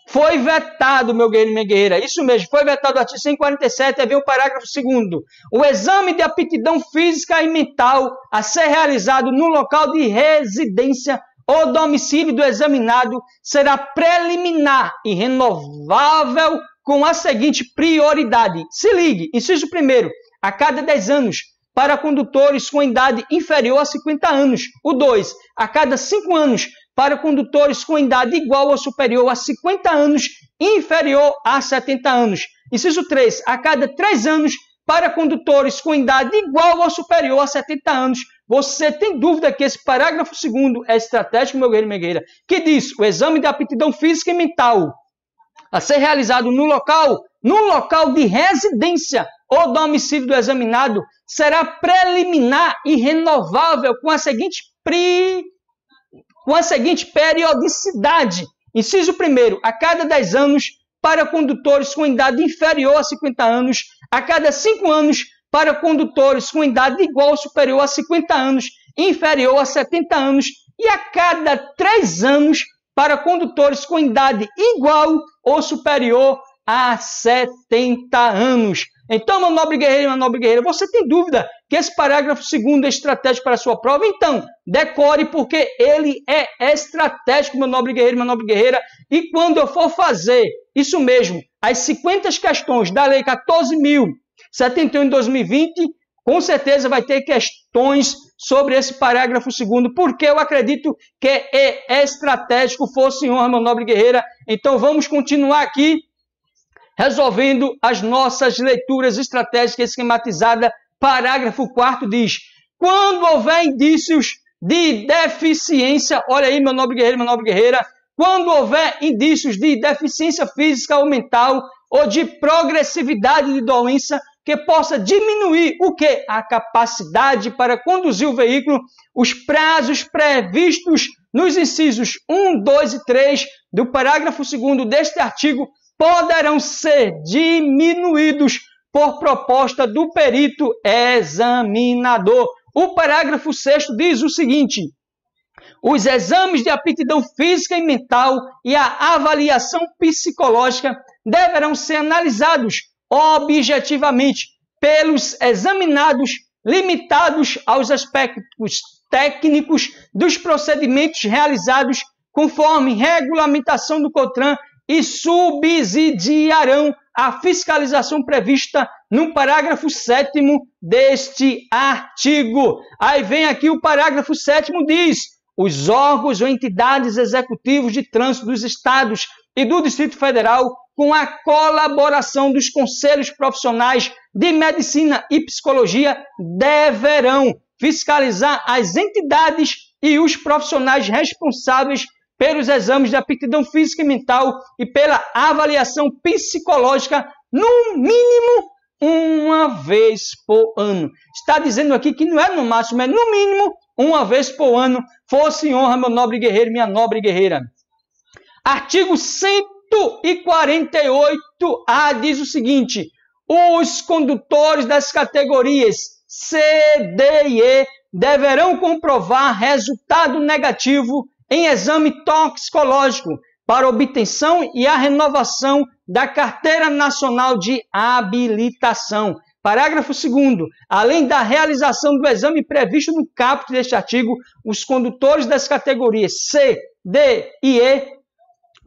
foi vetado, meu guerreiro e minha guerreira. Isso mesmo, foi vetado o artigo 147, aí vem o parágrafo 2º. O exame de aptidão física e mental a ser realizado no local de residência ou domicílio do examinado será preliminar e renovável com a seguinte prioridade. Se ligue, inciso 1º, a cada 10 anos, para condutores com idade inferior a 50 anos. O 2, a cada 5 anos, para condutores com idade igual ou superior a 50 anos e inferior a 70 anos. Inciso 3, a cada 3 anos, para condutores com idade igual ou superior a 70 anos. Você tem dúvida que esse parágrafo 2º é estratégico, meu guerreiro e minha guerreira, que diz: o exame de aptidão física e mental a ser realizado no local de residência ou domicílio do examinado será preliminar e renovável com a seguinte periodicidade. Inciso 1º, a cada 10 anos, para condutores com idade inferior a 50 anos, a cada 5 anos, para condutores com idade igual ou superior a 50 anos, inferior a 70 anos, e a cada 3 anos, para condutores com idade igual ou superior a 70 anos. Então, meu nobre guerreiro e minha nobre guerreira, você tem dúvida que esse parágrafo 2º é estratégico para a sua prova? Então, decore, porque ele é estratégico, meu nobre guerreiro e minha nobre guerreira. E quando eu for fazer, isso mesmo, as 50 questões da Lei 14.000 71 de 2020, com certeza vai ter questões sobre esse parágrafo 2º, porque eu acredito que é estratégico, força e honra, meu nobre guerreira. Então vamos continuar aqui resolvendo as nossas leituras estratégicas esquematizadas. Parágrafo 4º diz: quando houver indícios de deficiência, olha aí, meu nobre guerreiro, minha nobre guerreira, quando houver indícios de deficiência física ou mental ou de progressividade de doença que possa diminuir o quê? A capacidade para conduzir o veículo, os prazos previstos nos incisos 1, 2 e 3 do parágrafo 2º deste artigo poderão ser diminuídos por proposta do perito examinador. O parágrafo 6º diz o seguinte: os exames de aptidão física e mental e a avaliação psicológica deverão ser analisados objetivamente pelos examinados, limitados aos aspectos técnicos dos procedimentos realizados conforme regulamentação do COTRAN e subsidiarão a fiscalização prevista no parágrafo 7º deste artigo. Aí vem aqui o parágrafo 7º, diz: os órgãos ou entidades executivos de trânsito dos estados e do Distrito Federal, com a colaboração dos conselhos profissionais de medicina e psicologia, deverão fiscalizar as entidades e os profissionais responsáveis pelos exames de aptidão física e mental e pela avaliação psicológica, no mínimo uma vez por ano. Está dizendo aqui que não é no máximo, é no mínimo uma vez por ano. Força e honra, meu nobre guerreiro, minha nobre guerreira. Artigo 148-A diz o seguinte: os condutores das categorias C, D e E deverão comprovar resultado negativo em exame toxicológico para obtenção e a renovação da Carteira Nacional de Habilitação. Parágrafo 2º. Além da realização do exame previsto no caput deste artigo, os condutores das categorias C, D e E,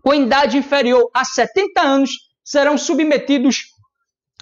com idade inferior a 70 anos, serão submetidos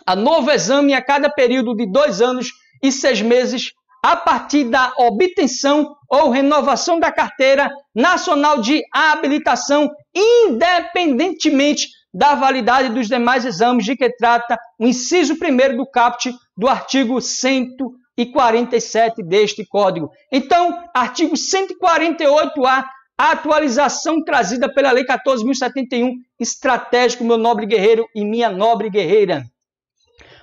a novo exame a cada período de 2 anos e 6 meses, a partir da obtenção ou renovação da Carteira Nacional de Habilitação, independentemente da validade dos demais exames de que trata o inciso 1º do caput do artigo 147 deste Código. Então, artigo 148-A, atualização trazida pela Lei 14.071, estratégico, meu nobre guerreiro e minha nobre guerreira.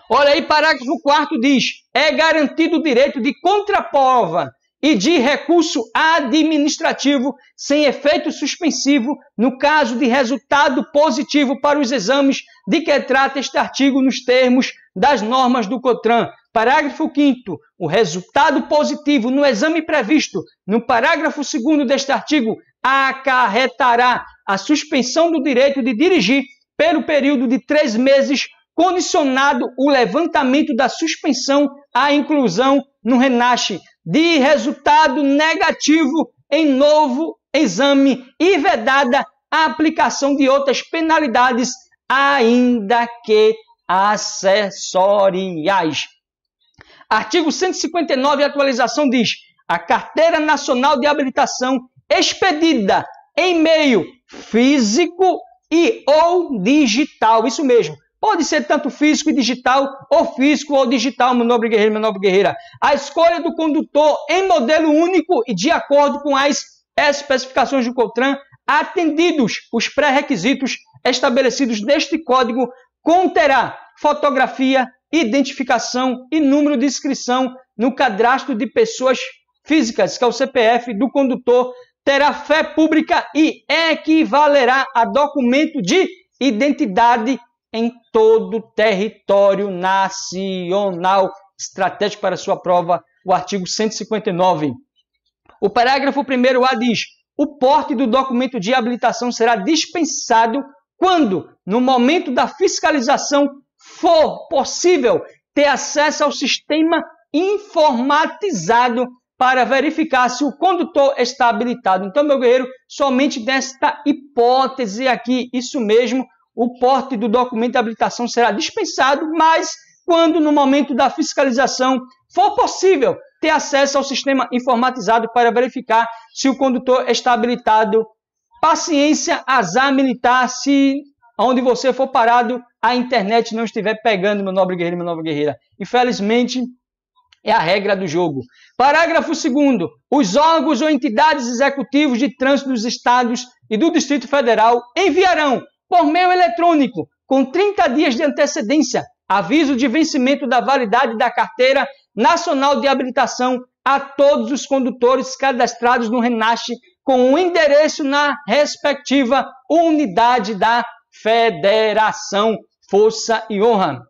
Olha aí, parágrafo 4º diz: é garantido o direito de contraprova e de recurso administrativo sem efeito suspensivo no caso de resultado positivo para os exames de que trata este artigo nos termos das normas do COTRAN. Parágrafo 5º. O resultado positivo no exame previsto no parágrafo 2º deste artigo acarretará a suspensão do direito de dirigir pelo período de 3 meses, condicionado o levantamento da suspensão à inclusão no RENASH de resultado negativo em novo exame e vedada a aplicação de outras penalidades, ainda que acessoriais. Artigo 159, atualização diz: a Carteira Nacional de Habilitação expedida em meio físico e ou digital, isso mesmo. Pode ser tanto físico e digital, ou físico ou digital, meu nobre guerreiro, minha nobre guerreira. A escolha do condutor em modelo único e de acordo com as especificações do COTRAN, atendidos os pré-requisitos estabelecidos neste código, conterá fotografia, identificação e número de inscrição no cadastro de pessoas físicas, que é o CPF do condutor, terá fé pública e equivalerá a documento de identidade em todo o território nacional. Estratégico para sua prova, o artigo 159. O parágrafo 1º-A diz: o porte do documento de habilitação será dispensado quando, no momento da fiscalização, for possível ter acesso ao sistema informatizado para verificar se o condutor está habilitado. Então, meu guerreiro, somente nesta hipótese aqui, isso mesmo, o porte do documento de habilitação será dispensado, mas quando no momento da fiscalização for possível ter acesso ao sistema informatizado para verificar se o condutor está habilitado. Paciência, azar militar, se onde você for parado, a internet não estiver pegando, meu nobre guerreiro, minha nobre guerreira. Infelizmente, é a regra do jogo. Parágrafo 2º. Os órgãos ou entidades executivos de trânsito dos estados e do Distrito Federal enviarão, por meio eletrônico, com 30 dias de antecedência, aviso de vencimento da validade da Carteira Nacional de Habilitação a todos os condutores cadastrados no RENASC com o endereço na respectiva unidade da Federação. Força e honra.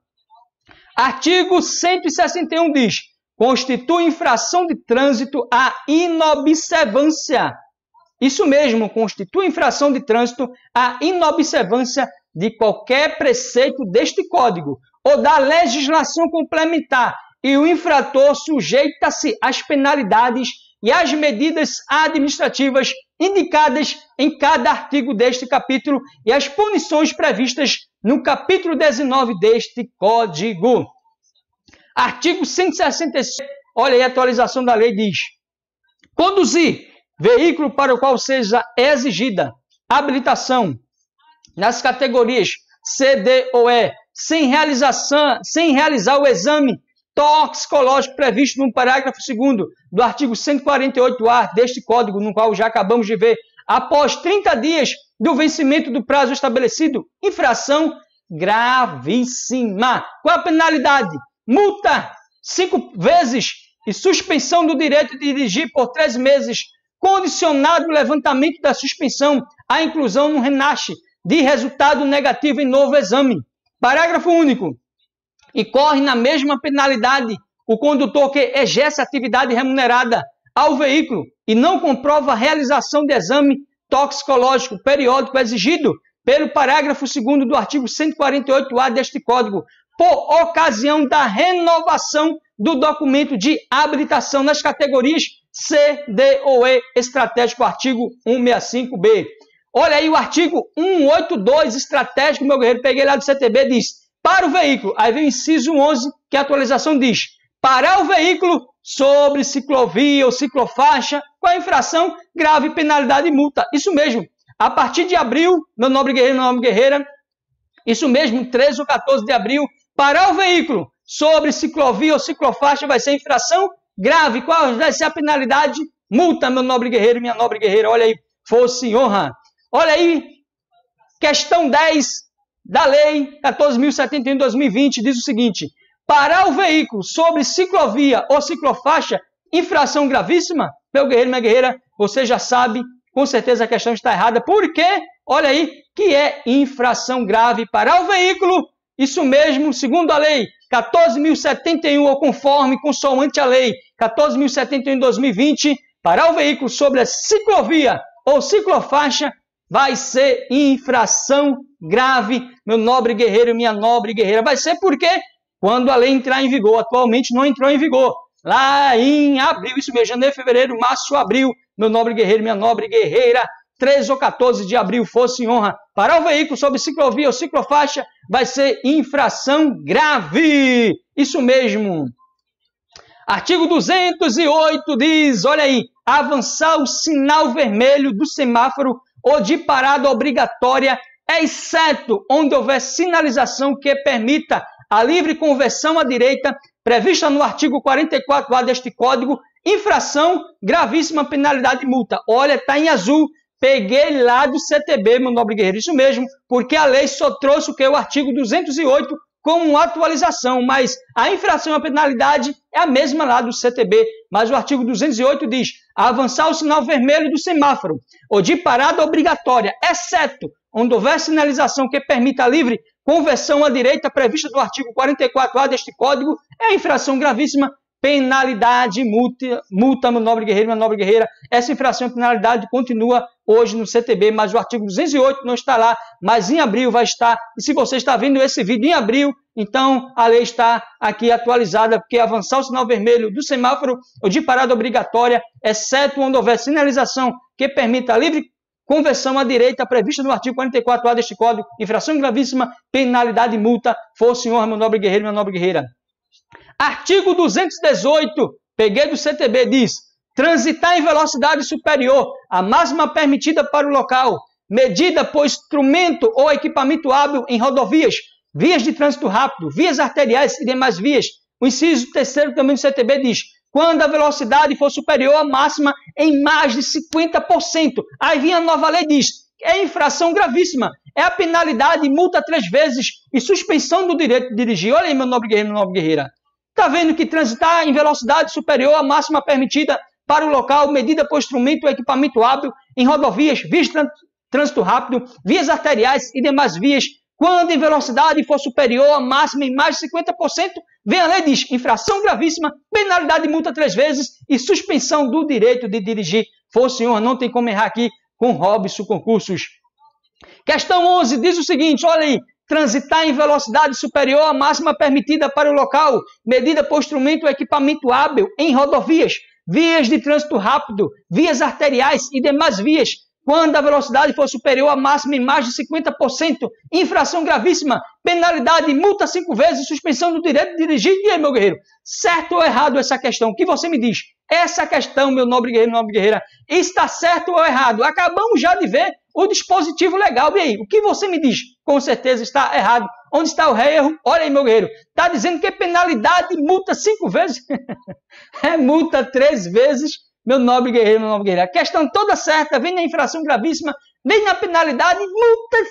Artigo 161 diz: constitui infração de trânsito a inobservância. Isso mesmo, constitui infração de trânsito a inobservância de qualquer preceito deste Código ou da legislação complementar, e o infrator sujeita-se às penalidades e às medidas administrativas indicadas em cada artigo deste capítulo e às punições previstas no capítulo 19 deste Código. Artigo 166, olha aí a atualização da lei, diz: conduzir veículo para o qual seja exigida habilitação nas categorias C, D ou E, sem realizar o exame toxicológico previsto no parágrafo 2º do artigo 148-A deste Código, no qual já acabamos de ver, após 30 dias do vencimento do prazo estabelecido, infração gravíssima. Qual a penalidade? Multa 5 vezes e suspensão do direito de dirigir por 3 meses, condicionado o levantamento da suspensão à inclusão no RENASC de resultado negativo em novo exame. Parágrafo único. Incorre na mesma penalidade o condutor que exerce atividade remunerada ao veículo e não comprova a realização de exame toxicológico periódico exigido pelo parágrafo 2º do artigo 148-A deste Código, por ocasião da renovação do documento de habilitação nas categorias C, D ou E, estratégico, artigo 165B. Olha aí o artigo 182, estratégico, meu guerreiro, peguei lá do CTB, diz: para o veículo, aí vem o inciso 11, que a atualização diz: parar o veículo sobre ciclovia ou ciclofaixa com a infração, grave, penalidade e multa. Isso mesmo, a partir de abril, meu nobre guerreiro, minha nobre guerreira, isso mesmo, 13 ou 14 de abril, parar o veículo sobre ciclovia ou ciclofaixa vai ser infração grave. Qual vai ser a penalidade? Multa, meu nobre guerreiro, minha nobre guerreira. Olha aí, força e honra. Olha aí, questão 10 da Lei 14.071/2020 diz o seguinte: parar o veículo sobre ciclovia ou ciclofaixa, infração gravíssima. Meu guerreiro, minha guerreira, você já sabe, com certeza a questão está errada. Por quê? Olha aí, que é infração grave. Parar o veículo, isso mesmo, segundo a Lei 14.071, ou conforme, consoante a Lei 14.071/2020, parar o veículo sobre a ciclovia ou ciclofaixa vai ser infração grave, meu nobre guerreiro, minha nobre guerreira. Vai ser porque quando a lei entrar em vigor, atualmente não entrou em vigor, lá em abril, isso mesmo, janeiro, fevereiro, março, abril, meu nobre guerreiro, minha nobre guerreira, 13 ou 14 de abril, força e honra, parar o veículo sobre ciclovia ou ciclofaixa vai ser infração grave. Isso mesmo. Artigo 208 diz, olha aí, avançar o sinal vermelho do semáforo ou de parada obrigatória, exceto onde houver sinalização que permita a livre conversão à direita, prevista no artigo 44A deste Código, infração, gravíssima, penalidade e multa. Olha, está em azul, peguei lá do CTB, meu nobre guerreiro, isso mesmo, porque a lei só trouxe o que? O artigo 208 como atualização, mas a infração e a penalidade é a mesma lá do CTB, mas o artigo 208 diz, avançar o sinal vermelho do semáforo ou de parada obrigatória, exceto onde houver sinalização que permita a livre conversão à direita prevista no artigo 44A deste Código, é infração gravíssima, penalidade, multa, meu nobre guerreiro, minha nobre guerreira. Essa infração e penalidade continua hoje no CTB, mas o artigo 208 não está lá, mas em abril vai estar. E se você está vendo esse vídeo em abril, então a lei está aqui atualizada, porque avançar o sinal vermelho do semáforo ou de parada obrigatória, exceto onde houver sinalização que permita a livre conversão à direita prevista no artigo 44A deste Código, infração gravíssima, penalidade e multa, força e honra, meu nobre guerreiro, minha nobre guerreira. Artigo 218, peguei do CTB, diz: transitar em velocidade superior à máxima permitida para o local, medida por instrumento ou equipamento hábil em rodovias, vias de trânsito rápido, vias arteriais e demais vias. O inciso 3º também do CTB diz: quando a velocidade for superior à máxima em mais de 50%. Aí vinha a nova lei e diz: é infração gravíssima, é a penalidade, multa 3 vezes e suspensão do direito de dirigir. Olha aí, meu nobre guerreiro, minha nobre guerreira. Está vendo que transitar em velocidade superior à máxima permitida para o local, medida por instrumento ou equipamento hábil em rodovias, vias de trânsito rápido, vias arteriais e demais vias, quando em velocidade for superior à máxima em mais de 50%, vem a lei e diz: infração gravíssima, penalidade, multa 3 vezes e suspensão do direito de dirigir. Força e honra, não tem como errar aqui com Robson Concursos. Questão 11 diz o seguinte, olha aí: transitar em velocidade superior à máxima permitida para o local, medida por instrumento ou equipamento hábil em rodovias, vias de trânsito rápido, vias arteriais e demais vias, quando a velocidade for superior à máxima em mais de 50%, infração gravíssima, penalidade, multa 5 vezes, suspensão do direito de dirigir. E aí, meu guerreiro, certo ou errado essa questão? O que você me diz? Essa questão, meu nobre guerreiro, nobre guerreira, está certo ou errado? Acabamos já de ver o dispositivo legal. E aí, o que você me diz? Com certeza está errado. Onde está o erro? Olha aí, meu guerreiro. Está dizendo que é penalidade, multa 5 vezes. É multa 3 vezes. Meu nobre guerreiro, meu nobre guerreiro. A questão toda certa, vem na infração gravíssima, vem na penalidade, multa.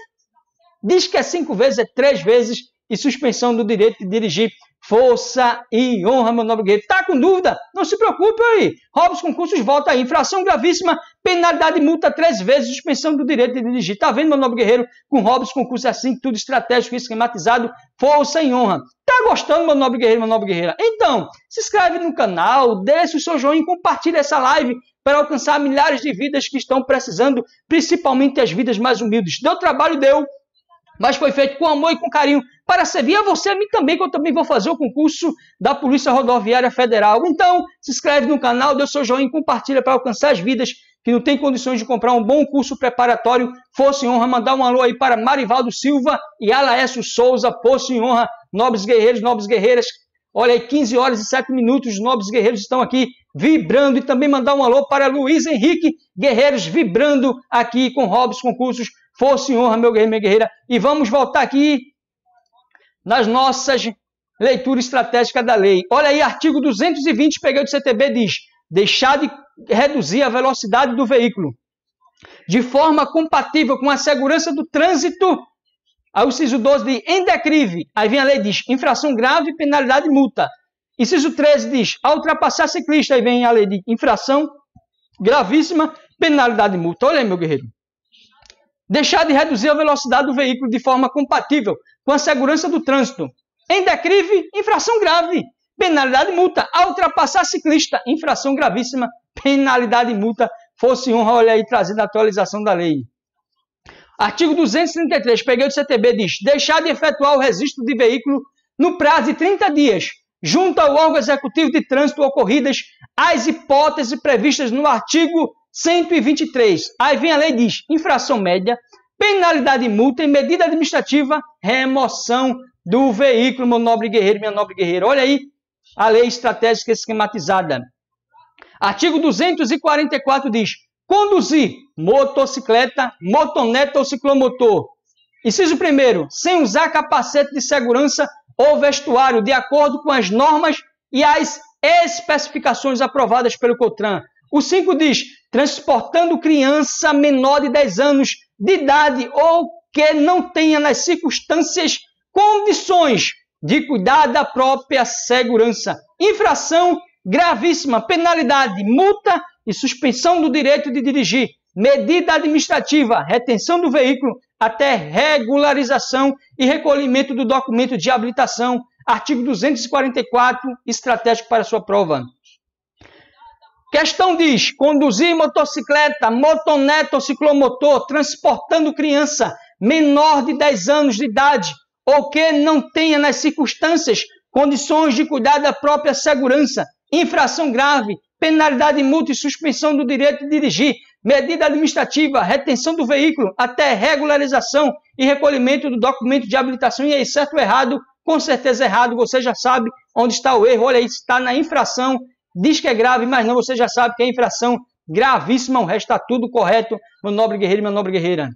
Diz que é 5 vezes, é 3 vezes e suspensão do direito de dirigir. Força e honra, meu nobre guerreiro. Está com dúvida? Não se preocupe aí. Robson Concursos volta aí. Infração gravíssima, penalidade, multa 3 vezes, suspensão do direito de dirigir. Está vendo, meu nobre guerreiro? Com Robson Concursos assim, tudo estratégico, esquematizado. Força e honra. Está gostando, meu nobre guerreiro, meu nobre guerreira? Então, se inscreve no canal, deixe o seu joinha e compartilhe essa live para alcançar milhares de vidas que estão precisando, principalmente as vidas mais humildes. Deu trabalho, deu. Mas foi feito com amor e com carinho para servir a você e a mim também, que eu também vou fazer o concurso da Polícia Rodoviária Federal. Então, se inscreve no canal, dê o seu joinha e compartilha para alcançar as vidas que não têm condições de comprar um bom curso preparatório. Força e honra, mandar um alô aí para Marivaldo Silva e Alaécio Souza. Força e honra, nobres guerreiros, nobres guerreiras. Olha aí, 15 horas e 7 minutos, os nobres guerreiros estão aqui vibrando. E também mandar um alô para Luiz Henrique, guerreiros vibrando aqui com Robson Concursos. Força e honra, meu guerreiro, minha guerreira. E vamos voltar aqui nas nossas leituras estratégicas da lei. Olha aí, artigo 220, peguei do CTB, diz: deixar de reduzir a velocidade do veículo de forma compatível com a segurança do trânsito. Aí o inciso 12 diz: em declive. Aí vem a lei, diz: infração grave, penalidade e multa. Inciso 13 diz: ao ultrapassar ciclista. Aí vem a lei de infração gravíssima, penalidade e multa. Olha aí, meu guerreiro. Deixar de reduzir a velocidade do veículo de forma compatível com a segurança do trânsito. Em declive, infração grave, penalidade e multa. Ao ultrapassar ciclista, infração gravíssima, penalidade e multa. Força e honra, olha aí, trazendo a atualização da lei. Artigo 233, peguei do CTB, diz: deixar de efetuar o registro de veículo no prazo de 30 dias, junto ao órgão executivo de trânsito ocorridas as hipóteses previstas no artigo 123. Aí vem a lei e diz: infração média, penalidade e multa e medida administrativa, remoção do veículo, meu nobre guerreiro, minha nobre guerreira. Olha aí a lei estratégica esquematizada. Artigo 244 diz: conduzir motocicleta, motoneta ou ciclomotor. Inciso 1º, sem usar capacete de segurança ou vestuário, de acordo com as normas e as especificações aprovadas pelo COTRAN. O 5 diz: transportando criança menor de 10 anos de idade ou que não tenha nas circunstâncias condições de cuidar da própria segurança. Infração gravíssima, penalidade, multa e suspensão do direito de dirigir. Medida administrativa, retenção do veículo até regularização e recolhimento do documento de habilitação. Artigo 244, estratégico para sua prova. Questão diz: conduzir motocicleta, motoneta ou ciclomotor, transportando criança menor de 10 anos de idade ou que não tenha nas circunstâncias condições de cuidar da própria segurança. Infração grave, penalidade, multa e suspensão do direito de dirigir. medida administrativa, retenção do veículo até regularização e recolhimento do documento de habilitação. E aí, certo ou errado? Com certeza errado, você já sabe onde está o erro. Olha aí, está na infração, diz que é grave, mas não, você já sabe que é infração gravíssima. O resto está tudo correto, meu nobre guerreiro e minha nobre guerreira.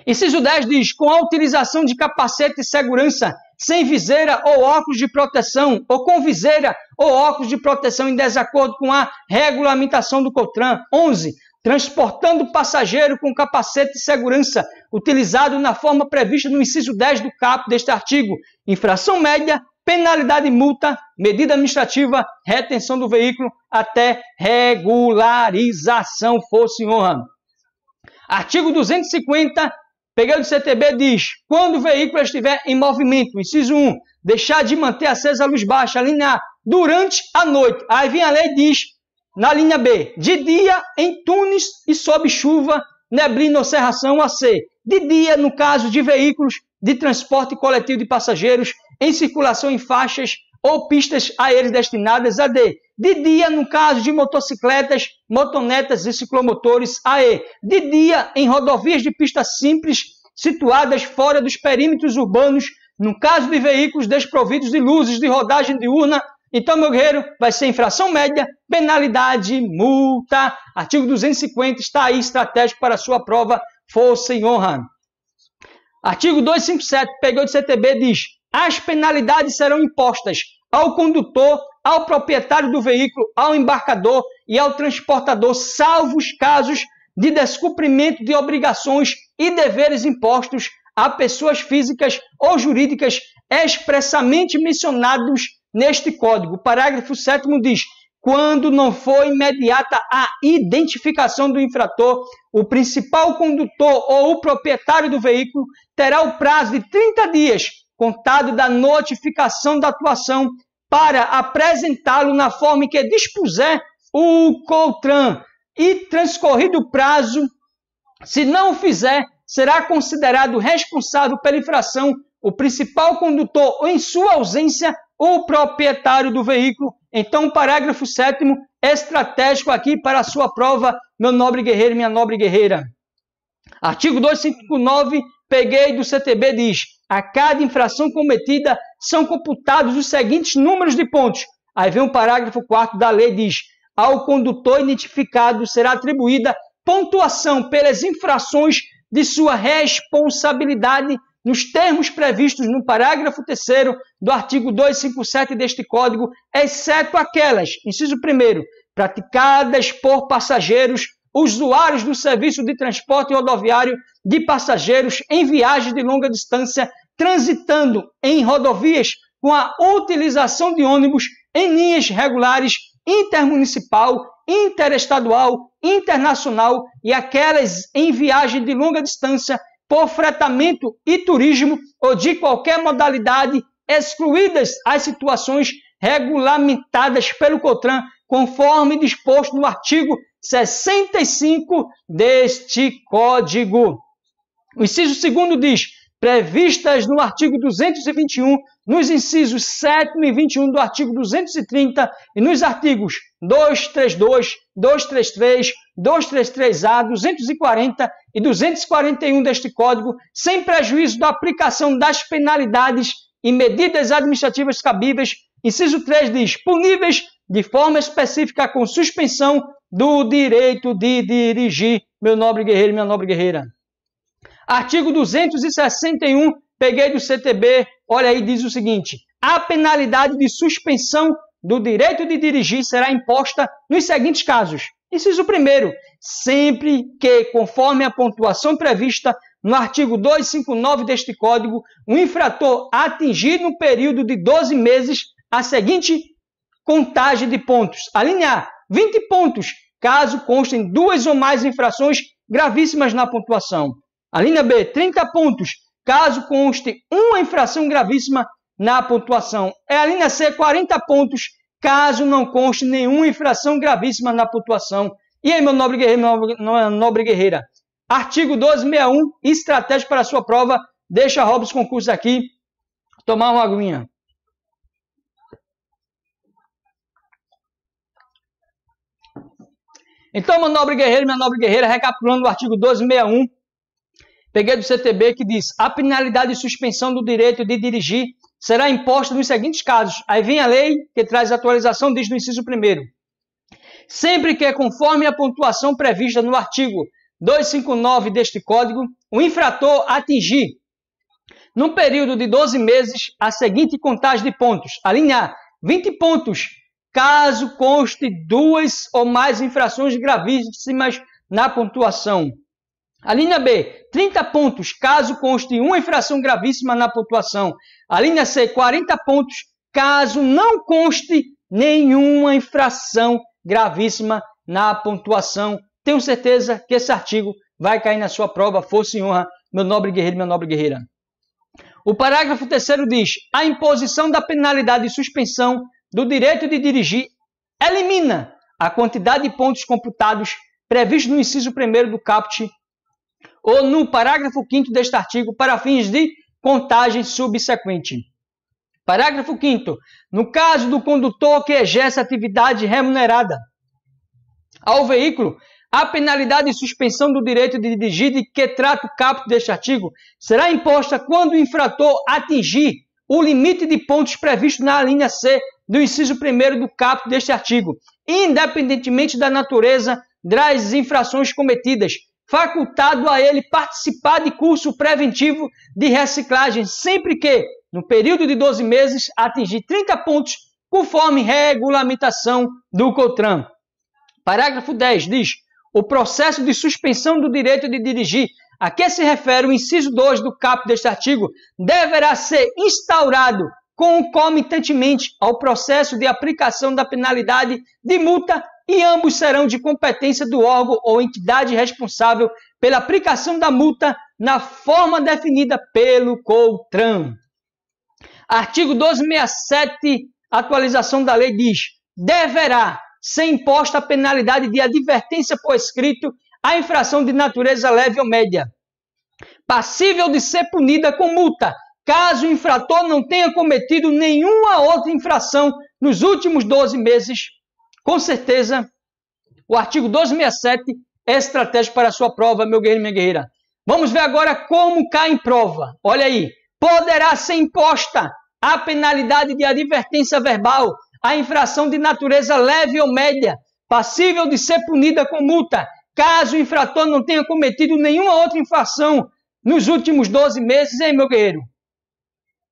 Inciso 10 diz, com a utilização de capacete de segurança sem viseira ou óculos de proteção, ou com viseira ou óculos de proteção em desacordo com a regulamentação do COTRAN. 11. Transportando passageiro com capacete de segurança utilizado na forma prevista no inciso 10 do caput deste artigo. Infração média, penalidade e multa, medida administrativa, retenção do veículo até regularização, força e honra. Artigo 250, peguei do CTB, diz, quando o veículo estiver em movimento, inciso 1, deixar de manter acesa a luz baixa, linha A, durante a noite. Aí vem a lei e diz, na linha B, de dia em túneis e sob chuva, neblina ou cerração, a C. De dia, no caso de veículos de transporte coletivo de passageiros em circulação em faixas ou pistas a eles destinadas, a D. De dia, no caso de motocicletas, motonetas e ciclomotores, a E. De dia, em rodovias de pista simples situadas fora dos perímetros urbanos, no caso de veículos desprovidos de luzes de rodagem diurna. Então, meu guerreiro, vai ser infração média, penalidade, multa. Artigo 250 está aí estratégico para a sua prova, força e honra. Artigo 257, pegou de CTB, diz, as penalidades serão impostas ao condutor, ao proprietário do veículo, ao embarcador e ao transportador, salvo os casos de descumprimento de obrigações e deveres impostos a pessoas físicas ou jurídicas expressamente mencionados neste Código. O parágrafo 7º diz, quando não for imediata a identificação do infrator, o principal condutor ou o proprietário do veículo terá o prazo de 30 dias, contado da notificação da atuação, para apresentá-lo na forma em que dispuser o COTRAN. E transcorrido o prazo, se não o fizer, será considerado responsável pela infração o principal condutor ou, em sua ausência, o proprietário do veículo. Então, o parágrafo 7º é estratégico aqui para a sua prova, meu nobre guerreiro e minha nobre guerreira. Artigo 259, peguei do CTB, diz, a cada infração cometida são computados os seguintes números de pontos. Aí vem o parágrafo 4º da lei, diz, ao condutor identificado será atribuída pontuação pelas infrações de sua responsabilidade nos termos previstos no parágrafo 3º do artigo 257 deste Código, exceto aquelas, inciso 1º, praticadas por passageiros, usuários do serviço de transporte rodoviário de passageiros em viagens de longa distância, transitando em rodovias com a utilização de ônibus em linhas regulares, intermunicipal, interestadual, internacional e aquelas em viagem de longa distância por fretamento e turismo ou de qualquer modalidade, excluídas as situações regulamentadas pelo COTRAN, conforme disposto no artigo 65 deste Código. O inciso 2º diz, previstas no artigo 221, nos incisos 7º e 21 do artigo 230 e nos artigos 232, 233, 233-A, 240 e 241 deste Código, sem prejuízo da aplicação das penalidades e medidas administrativas cabíveis. Inciso 3 diz, puníveis de forma específica com suspensão do direito de dirigir, meu nobre guerreiro e minha nobre guerreira. Artigo 261, peguei do CTB, olha aí, diz o seguinte, a penalidade de suspensão do direito de dirigir será imposta nos seguintes casos. Inciso 1º, sempre que, conforme a pontuação prevista no artigo 259 deste Código, o infrator atingir no período de 12 meses a seguinte contagem de pontos. A linha A, 20 pontos, caso constem 2 ou mais infrações gravíssimas na pontuação. A linha B, 30 pontos, caso conste uma infração gravíssima na pontuação. É a linha C, 40 pontos, caso não conste nenhuma infração gravíssima na pontuação. E aí, meu nobre guerreiro, minha nobre guerreira? Artigo 1261, estratégia para a sua prova. Deixa Robson Concursos aqui tomar uma aguinha. Então, meu nobre guerreiro e minha nobre guerreira, recapitulando o artigo 1261, peguei do CTB que diz: a penalidade de suspensão do direito de dirigir será imposta nos seguintes casos. Aí vem a lei que traz a atualização, diz no inciso 1º. Sempre que é conforme a pontuação prevista no artigo 259 deste Código, o infrator atingir, num período de 12 meses, a seguinte contagem de pontos. A linha A, 20 pontos, caso conste 2 ou mais infrações gravíssimas na pontuação. A linha B, 30 pontos, caso conste uma infração gravíssima na pontuação. A linha C, 40 pontos, caso não conste nenhuma infração gravíssima na pontuação. Tenho certeza que esse artigo vai cair na sua prova, força e honra, meu nobre guerreiro e minha nobre guerreira. O parágrafo 3º diz: a imposição da penalidade de suspensão do direito de dirigir elimina a quantidade de pontos computados previsto no inciso 1º do caput ou no parágrafo 5º deste artigo para fins de contagem subsequente. Parágrafo 5º. No caso do condutor que exerce atividade remunerada ao veículo, a penalidade de suspensão do direito de dirigir de que trata o caput deste artigo será imposta quando o infrator atingir o limite de pontos previsto na linha C do inciso 1º do caput deste artigo, independentemente da natureza das infrações cometidas, facultado a ele participar de curso preventivo de reciclagem, sempre que, no período de 12 meses, atingir 30 pontos, conforme regulamentação do COTRAN. Parágrafo 10 diz: o processo de suspensão do direito de dirigir a que se refere o inciso 2 do caput deste artigo deverá ser instaurado concomitantemente ao processo de aplicação da penalidade de multa e ambos serão de competência do órgão ou entidade responsável pela aplicação da multa na forma definida pelo COTRAN. Artigo 1267, atualização da lei diz: deverá ser imposta a penalidade de advertência por escrito à infração de natureza leve ou média, passível de ser punida com multa, caso o infrator não tenha cometido nenhuma outra infração nos últimos 12 meses. Com certeza, o artigo 1267 é estratégico para a sua prova, meu guerreiro e minha guerreira. Vamos ver agora como cai em prova. Olha aí. Poderá ser imposta a penalidade de advertência verbal à infração de natureza leve ou média, passível de ser punida com multa, caso o infrator não tenha cometido nenhuma outra infração nos últimos 12 meses, hein, meu guerreiro?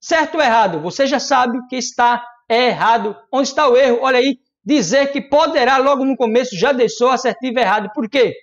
Certo ou errado? Você já sabe que está errado. Onde está o erro? Olha aí. Dizer que poderá logo no começo já deixou assertivo errado. Por quê?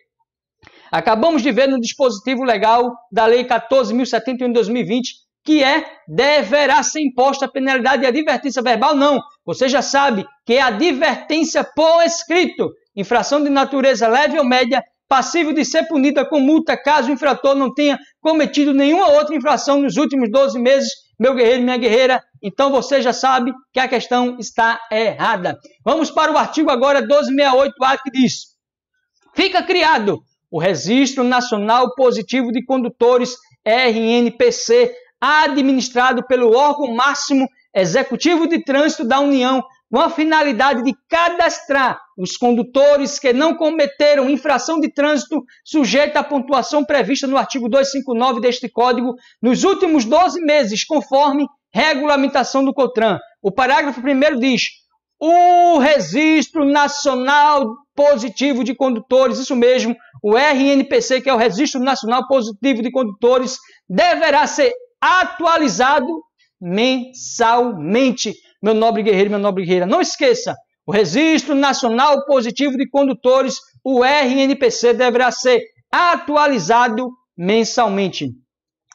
Acabamos de ver no dispositivo legal da Lei 14.071 de 2020 que deverá ser imposta a penalidade de advertência verbal. Não, você já sabe que é advertência por escrito, infração de natureza leve ou média, passível de ser punida com multa caso o infrator não tenha cometido nenhuma outra infração nos últimos 12 meses, meu guerreiro e minha guerreira. Então você já sabe que a questão está errada. Vamos para o artigo agora 1268A que diz: fica criado o Registro Nacional Positivo de Condutores, RNPC, administrado pelo órgão máximo executivo de trânsito da União, com a finalidade de cadastrar os condutores que não cometeram infração de trânsito sujeita à pontuação prevista no artigo 259 deste Código nos últimos 12 meses, conforme regulamentação do COTRAN. O parágrafo 1º diz: o Registro Nacional Positivo de Condutores, isso mesmo, o RNPC, que é o Registro Nacional Positivo de Condutores, deverá ser atualizado mensalmente. Meu nobre guerreiro, minha nobre guerreira, não esqueça, o Registro Nacional Positivo de Condutores, o RNPC, deverá ser atualizado mensalmente.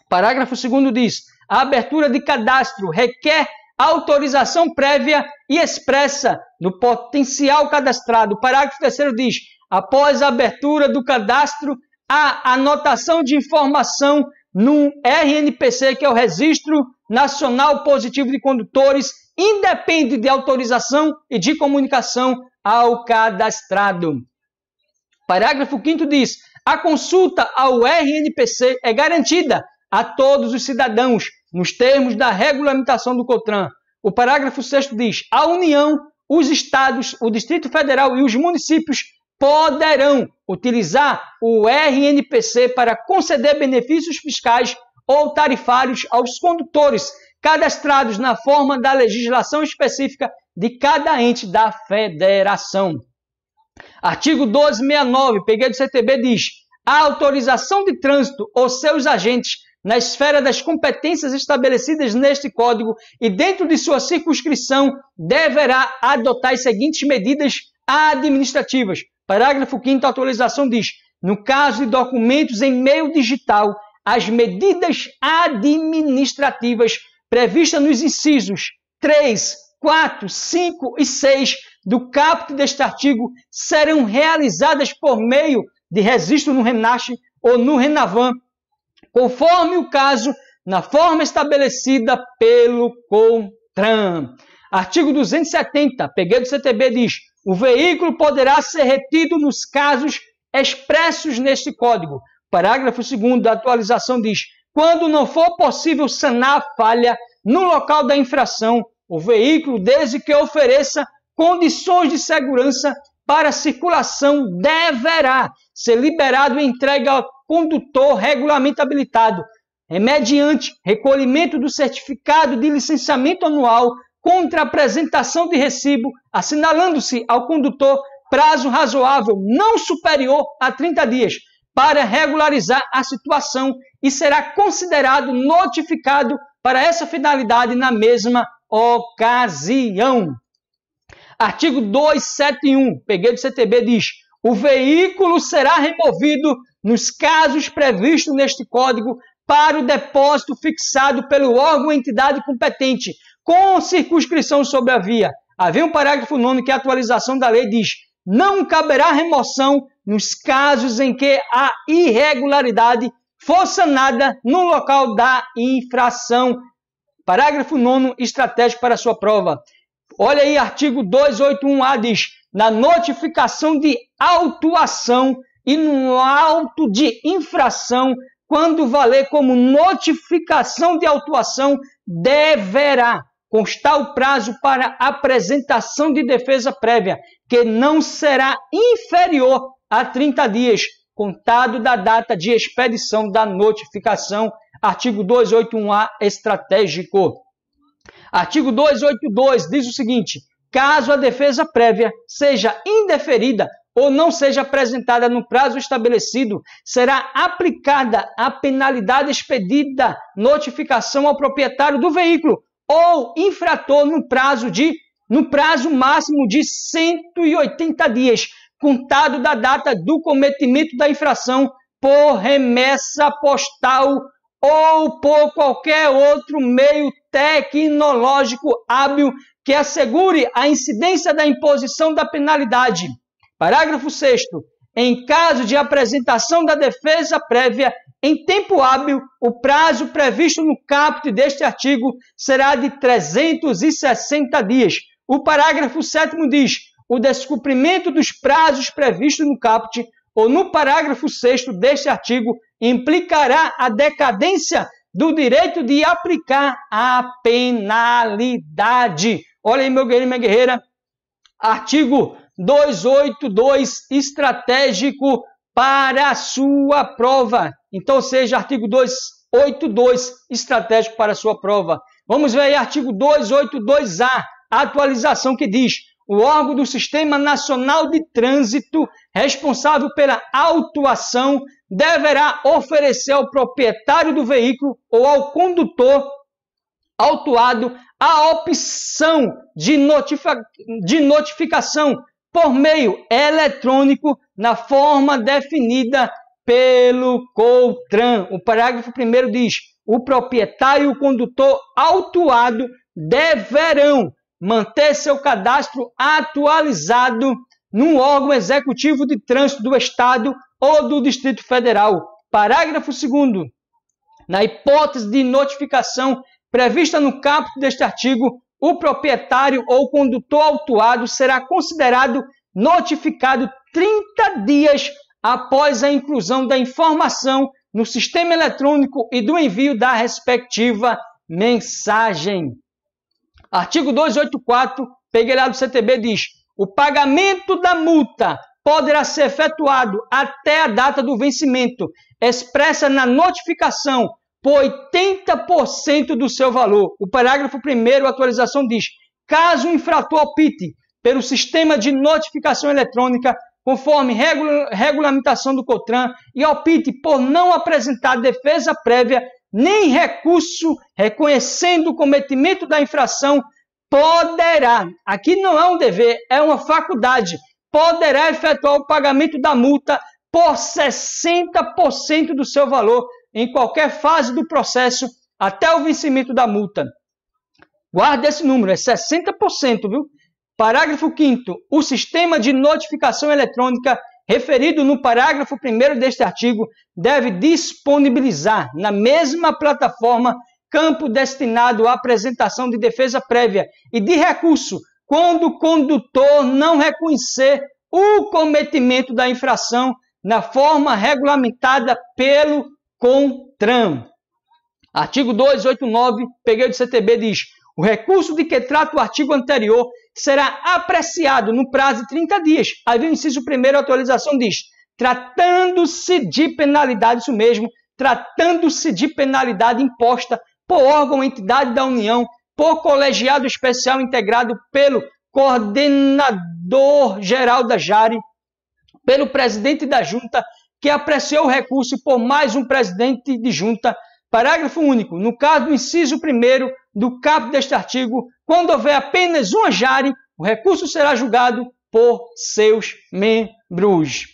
Parágrafo 2º diz: a abertura de cadastro requer autorização prévia e expressa do potencial cadastrado. Parágrafo 3º diz: após a abertura do cadastro, a anotação de informação no RNPC, que é o Registro Nacional Positivo de Condutores, independe de autorização e de comunicação ao cadastrado. Parágrafo 5º diz: a consulta ao RNPC é garantida a todos os cidadãos, nos termos da regulamentação do COTRAN. O parágrafo 6º diz: a União, os Estados, o Distrito Federal e os municípios poderão utilizar o RNPC para conceder benefícios fiscais ou tarifários aos condutores cadastrados na forma da legislação específica de cada ente da federação. Artigo 1269, peguei do CTB, diz: a autorização de trânsito ou seus agentes na esfera das competências estabelecidas neste Código e dentro de sua circunscrição deverá adotar as seguintes medidas administrativas. Parágrafo 5º, a atualização diz: no caso de documentos em meio digital, as medidas administrativas previstas nos incisos 3, 4, 5 e 6 do caput deste artigo serão realizadas por meio de registro no RENASH ou no RENAVAN, conforme o caso, na forma estabelecida pelo CONTRAN. Artigo 270, peguei do CTB, diz: o veículo poderá ser retido nos casos expressos neste Código. Parágrafo 2º da atualização diz: quando não for possível sanar a falha no local da infração, o veículo, desde que ofereça condições de segurança para a circulação, deverá ser liberado e entregue ao condutor regularmente habilitado, mediante recolhimento do certificado de licenciamento anual contra a apresentação de recibo, assinalando-se ao condutor prazo razoável não superior a 30 dias para regularizar a situação e será considerado notificado para essa finalidade na mesma ocasião. Artigo 271, peguei do CTB, diz: o veículo será removido nos casos previstos neste Código para o depósito fixado pelo órgão ou entidade competente, com circunscrição sobre a via. Havia um parágrafo 9º que a atualização da lei diz: não caberá remoção nos casos em que a irregularidade for sanada no local da infração. Parágrafo 9º, estratégico para a sua prova. Olha aí, artigo 281A diz: na notificação de autuação e no auto de infração, quando valer como notificação de autuação, deverá constar o prazo para apresentação de defesa prévia, que não será inferior a 30 dias, contado da data de expedição da notificação. Artigo 281A, estratégico. Artigo 282 diz o seguinte: caso a defesa prévia seja indeferida ou não seja apresentada no prazo estabelecido, será aplicada a penalidade expedida notificação ao proprietário do veículo ou infrator no prazo máximo de 180 dias, contado da data do cometimento da infração, por remessa postal ou por qualquer outro meio tecnológico hábil que assegure a incidência da imposição da penalidade. Parágrafo 6º. Em caso de apresentação da defesa prévia em tempo hábil, o prazo previsto no caput deste artigo será de 360 dias. O parágrafo 7º diz: o descumprimento dos prazos previstos no caput ou no parágrafo 6º deste artigo implicará a decadência do direito de aplicar a penalidade. Olha aí, meu guerreiro e minha guerreira, artigo 282, estratégico para a sua prova. Então, seja artigo 282, estratégico para a sua prova. Vamos ver aí artigo 282A, a atualização que diz: o órgão do Sistema Nacional de Trânsito responsável pela autuação deverá oferecer ao proprietário do veículo ou ao condutor autuado a opção de notificação por meio eletrônico na forma definida pelo CONTRAN. O parágrafo 1º diz: o proprietário e o condutor autuado deverão manter seu cadastro atualizado no órgão executivo de trânsito do Estado ou do Distrito Federal. Parágrafo 2º. Na hipótese de notificação prevista no caput deste artigo, o proprietário ou condutor autuado será considerado notificado 30 dias após a inclusão da informação no sistema eletrônico e do envio da respectiva mensagem. Artigo 284, peguei lá do CTB, diz: o pagamento da multa poderá ser efetuado até a data do vencimento, expressa na notificação, por 80% do seu valor. O parágrafo 1º, a atualização diz: caso o infrator opte pelo sistema de notificação eletrônica, conforme regulamentação do COTRAN, e opte por não apresentar defesa prévia nem recurso reconhecendo o cometimento da infração, poderá, aqui não é um dever, é uma faculdade, poderá efetuar o pagamento da multa por 60% do seu valor em qualquer fase do processo até o vencimento da multa. Guarde esse número, é 60%, viu? Parágrafo 5º. O sistema de notificação eletrônica referido no parágrafo 1º deste artigo deve disponibilizar na mesma plataforma campo destinado à apresentação de defesa prévia e de recurso quando o condutor não reconhecer o cometimento da infração na forma regulamentada pelo CONTRAN. Artigo 289, peguei do CTB, diz: o recurso de que trata o artigo anterior será apreciado no prazo de 30 dias. Aí vem o inciso 1º, a atualização diz: tratando-se de penalidade, isso mesmo, tratando-se de penalidade imposta por órgão ou entidade da União, por colegiado especial integrado pelo coordenador geral da JARE, pelo presidente da junta, que apreciou o recurso por mais um presidente de junta. Parágrafo único. No caso do inciso 1º do caput deste artigo, quando houver apenas uma JARE, o recurso será julgado por seus membros.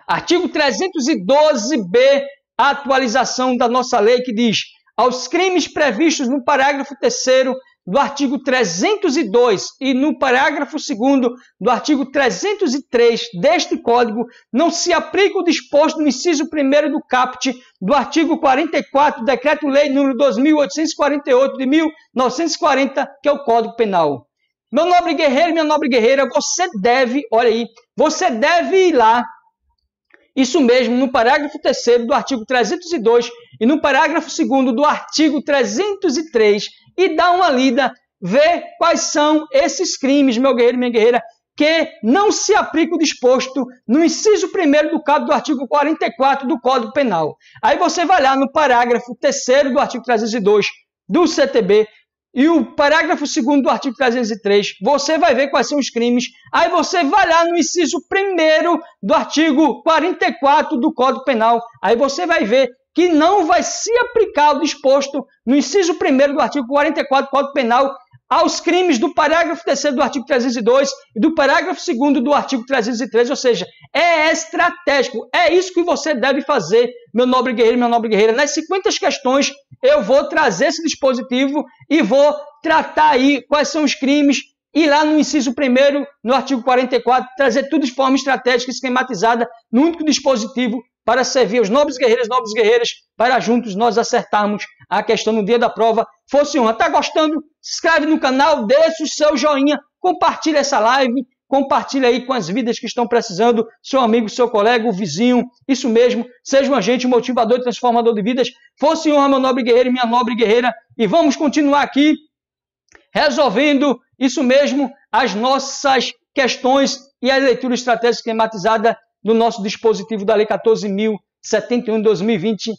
Artigo 312b, a atualização da nossa lei, que diz: aos crimes previstos no parágrafo 3º do artigo 302 e no parágrafo 2º do artigo 303 deste Código, não se aplica o disposto no inciso 1º do caput do artigo 44 do Decreto-Lei nº 2.848 de 1940, que é o Código Penal. Meu nobre guerreiro e minha nobre guerreira, você deve, olha aí, você deve ir lá, isso mesmo, no parágrafo 3º do artigo 302 e no parágrafo 2º do artigo 303 e dar uma lida, ver quais são esses crimes, meu guerreiro e minha guerreira, que não se aplica o disposto no inciso 1º do caput do artigo 44 do Código Penal. Aí você vai lá no parágrafo 3º do artigo 302 do CTB e o parágrafo 2º do artigo 303, você vai ver quais são os crimes. Aí você vai lá no inciso 1º do artigo 44 do Código Penal. Aí você vai ver que não vai se aplicar o disposto no inciso 1º do artigo 44 do Código Penal aos crimes do parágrafo 3º do artigo 302 e do parágrafo 2º do artigo 313, ou seja, é estratégico. É isso que você deve fazer, meu nobre guerreiro, minha nobre guerreira. Nas 50 questões, eu vou trazer esse dispositivo e vou tratar aí quais são os crimes e lá no inciso 1º, no artigo 44, trazer tudo de forma estratégica e esquematizada no único dispositivo para servir aos nobres guerreiros e nobres guerreiras, para juntos nós acertarmos a questão no dia da prova. Fosse honra. Está gostando? Se inscreve no canal, deixa o seu joinha, compartilha essa live, compartilha aí com as vidas que estão precisando, seu amigo, seu colega, o vizinho, isso mesmo, seja um agente motivador e transformador de vidas. Fosse honra, meu nobre guerreiro e minha nobre guerreira, e vamos continuar aqui resolvendo, isso mesmo, as nossas questões e a leitura estratégica esquematizada do nosso dispositivo da Lei 14.071 de 2020,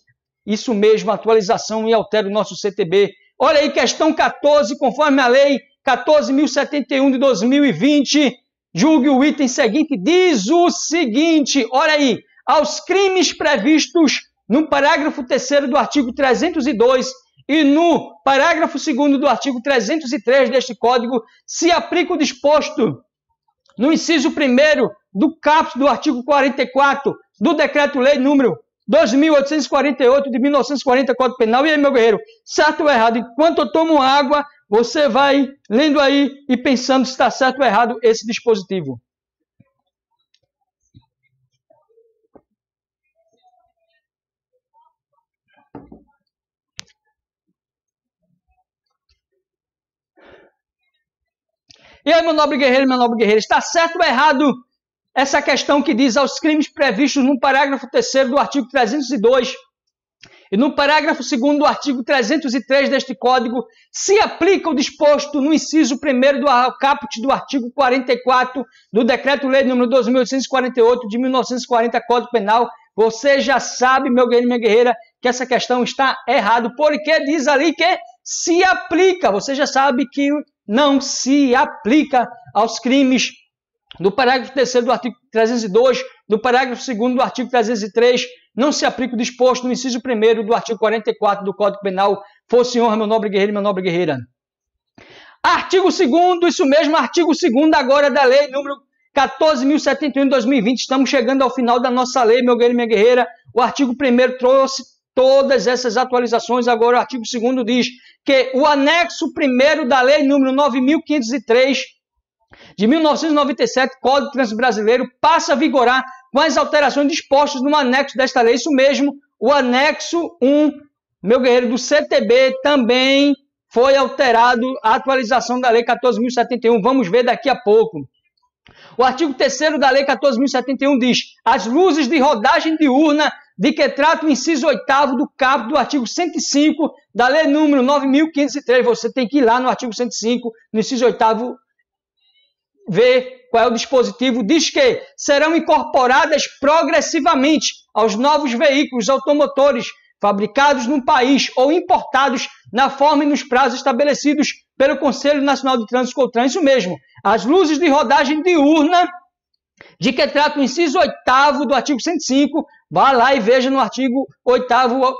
isso mesmo, atualização e altera o nosso CTB. Olha aí, questão 14, conforme a Lei 14.071 de 2020, julgue o item seguinte, diz o seguinte, olha aí, aos crimes previstos no parágrafo 3º do artigo 302 e no parágrafo 2º do artigo 303 deste Código, se aplica o disposto no inciso 1º do caput do artigo 44 do Decreto-Lei número 2.848 de 1940, Código Penal. E aí, meu guerreiro, certo ou errado? Enquanto eu tomo água, você vai lendo aí e pensando se está certo ou errado esse dispositivo. E aí, meu nobre guerreiro, minha nobre guerreira, está certo ou errado essa questão que diz aos crimes previstos no parágrafo 3º do artigo 302 E no parágrafo 2º do artigo 303 deste Código, se aplica o disposto no inciso 1º do caput do artigo 44 do Decreto-Lei nº 2.848 de 1940, Código Penal. Você já sabe, meu guerreiro e minha guerreira, que essa questão está errada, porque diz ali que se aplica. Você já sabe que não se aplica aos crimes do parágrafo 3º do artigo 302, do parágrafo 2º do artigo 303, não se aplica o disposto no inciso 1º do artigo 44 do Código Penal. Fosse honra, meu nobre guerreiro e minha nobre guerreira. Artigo 2º, isso mesmo, artigo 2º agora da lei número 14.071 de 2020. Estamos chegando ao final da nossa lei, meu guerreiro e minha guerreira. O artigo 1º trouxe todas essas atualizações. Agora o artigo 2º diz que o anexo 1º da lei número 9.503 de 1997, Código Trânsito Brasileiro, passa a vigorar com as alterações dispostas no anexo desta lei. Isso mesmo, o anexo 1, meu guerreiro, do CTB também foi alterado, a atualização da lei 14.071. Vamos ver daqui a pouco. O artigo 3º da lei 14.071 diz: as luzes de rodagem diurna de que trata o inciso 8º do caput do artigo 105 da lei número 9.503. Você tem que ir lá no artigo 105, no inciso 8º, ver qual é o dispositivo. Diz que serão incorporadas progressivamente aos novos veículos automotores fabricados no país ou importados na forma e nos prazos estabelecidos pelo Conselho Nacional de Trânsito, CONTRAN. Isso mesmo, as luzes de rodagem diurna de que trata o inciso 8º do artigo 105, vá lá e veja no artigo 8º,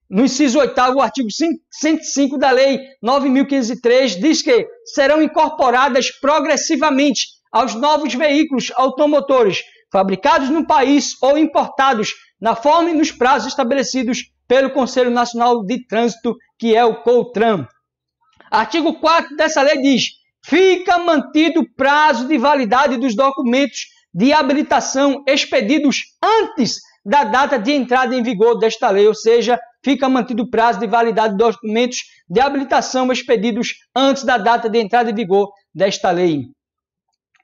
no inciso 8º, o artigo 105 da lei 9.503, diz que serão incorporadas progressivamente aos novos veículos automotores fabricados no país ou importados na forma e nos prazos estabelecidos pelo Conselho Nacional de Trânsito, que é o CONTRAN. Artigo 4º dessa lei diz: fica mantido o prazo de validade dos documentos de habilitação expedidos antes da data de entrada em vigor desta lei, ou seja, fica mantido o prazo de validade dos documentos de habilitação expedidos antes da data de entrada em vigor desta lei.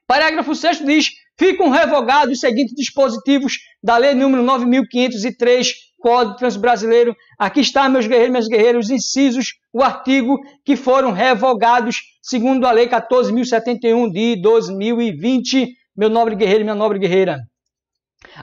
Parágrafo 6º diz: ficam revogados os seguintes dispositivos da lei número 9.503, Código de Trânsito Brasileiro. Aqui está, meus guerreiros e minhas guerreiras, os incisos, o artigo que foram revogados segundo a lei 14.071 de 2020, meu nobre guerreiro e minha nobre guerreira.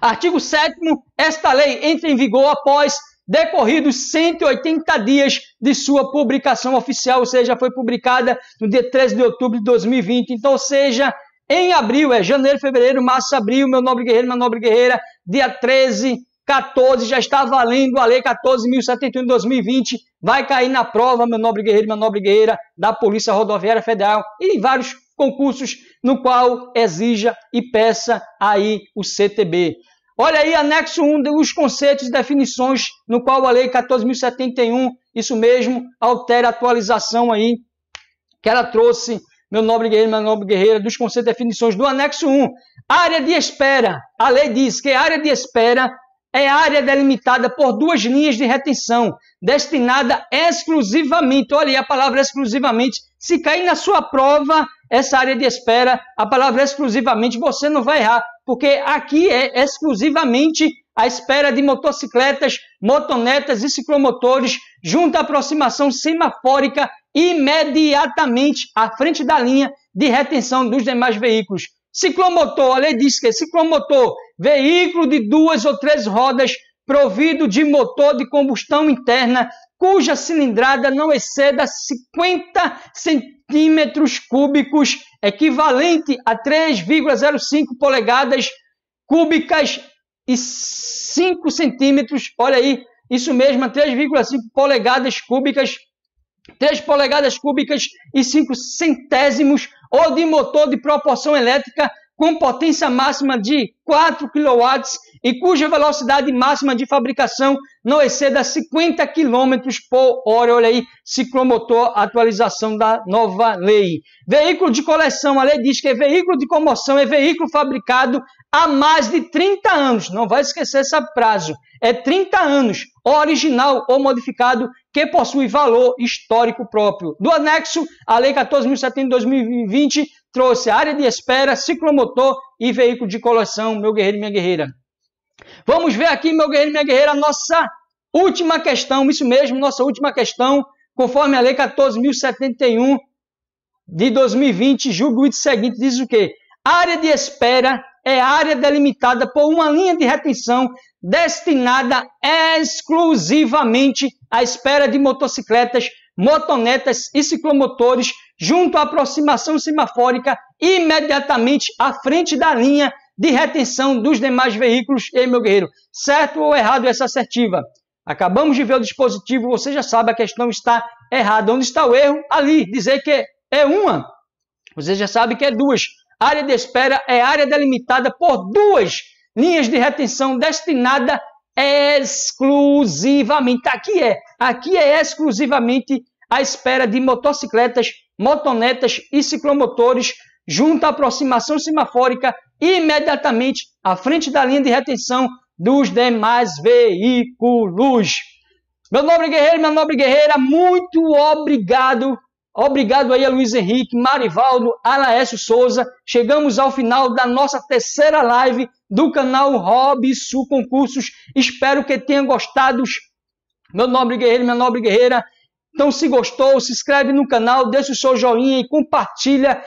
Artigo 7º, esta lei entra em vigor após decorridos 180 dias de sua publicação oficial, ou seja, foi publicada no dia 13 de outubro de 2020, então, ou seja, em abril, janeiro, fevereiro, março, abril, meu nobre guerreiro, minha nobre guerreira, dia 13, 14, já está valendo a lei 14.071 de 2020, vai cair na prova, meu nobre guerreiro, minha nobre guerreira, da Polícia Rodoviária Federal e em vários concursos no qual exija e peça aí o CTB. Olha aí, anexo 1, os conceitos e definições, no qual a lei 14.071, isso mesmo, altera a atualização aí, que ela trouxe, meu nobre guerreiro, minha nobre guerreira, dos conceitos e definições do anexo 1. Área de espera. A lei diz que a área de espera é área delimitada por duas linhas de retenção, destinada exclusivamente, olha aí a palavra exclusivamente, se cair na sua prova, essa área de espera, a palavra exclusivamente, você não vai errar, porque aqui é exclusivamente a espera de motocicletas, motonetas e ciclomotores, junto à aproximação semafórica imediatamente à frente da linha de retenção dos demais veículos. Ciclomotor, a lei diz que ciclomotor, veículo de 2 ou 3 rodas, provido de motor de combustão interna, cuja cilindrada não exceda 50 centímetros cúbicos, equivalente a 3,05 polegadas cúbicas e 5 centímetros, olha aí, isso mesmo, 3,5 polegadas cúbicas, 3 polegadas cúbicas e 5 centésimos, ou de motor de propulsão elétrica com potência máxima de 4 kW e cuja velocidade máxima de fabricação não exceda 50 km por hora. Olha aí, ciclomotor, atualização da nova lei. Veículo de coleção, a lei diz que veículo de comoção é veículo fabricado há mais de 30 anos. Não vai esquecer esse prazo. É 30 anos, original ou modificado, que possui valor histórico próprio. Do anexo, a lei 14.070 de 2020 trouxe área de espera, ciclomotor e veículo de coleção, meu guerreiro e minha guerreira. Vamos ver aqui, meu guerreiro e minha guerreira, a nossa última questão, isso mesmo, nossa última questão, conforme a Lei 14.071 de 2020, julga o item seguinte, diz o quê? Área de espera é área delimitada por uma linha de retenção destinada exclusivamente à espera de motocicletas, motonetas e ciclomotores junto à aproximação semafórica imediatamente à frente da linha de retenção dos demais veículos. Ei, meu guerreiro, certo ou errado essa assertiva? Acabamos de ver o dispositivo, você já sabe, a questão está errada. Onde está o erro? Ali, dizer que é uma. Você já sabe que é duas. Área de espera é área delimitada por duas linhas de retenção destinada exclusivamente. Aqui é exclusivamente à espera de motocicletas, motonetas e ciclomotores junto à aproximação semafórica imediatamente à frente da linha de retenção dos demais veículos. Meu nobre guerreiro, minha nobre guerreira, muito obrigado. Obrigado aí a Luiz Henrique, Marivaldo, Alaécio Souza. Chegamos ao final da nossa terceira live do canal Robson Concursos. Espero que tenha gostado, meu nobre guerreiro, minha nobre guerreira. Então, se gostou, se inscreve no canal, deixa o seu joinha e compartilha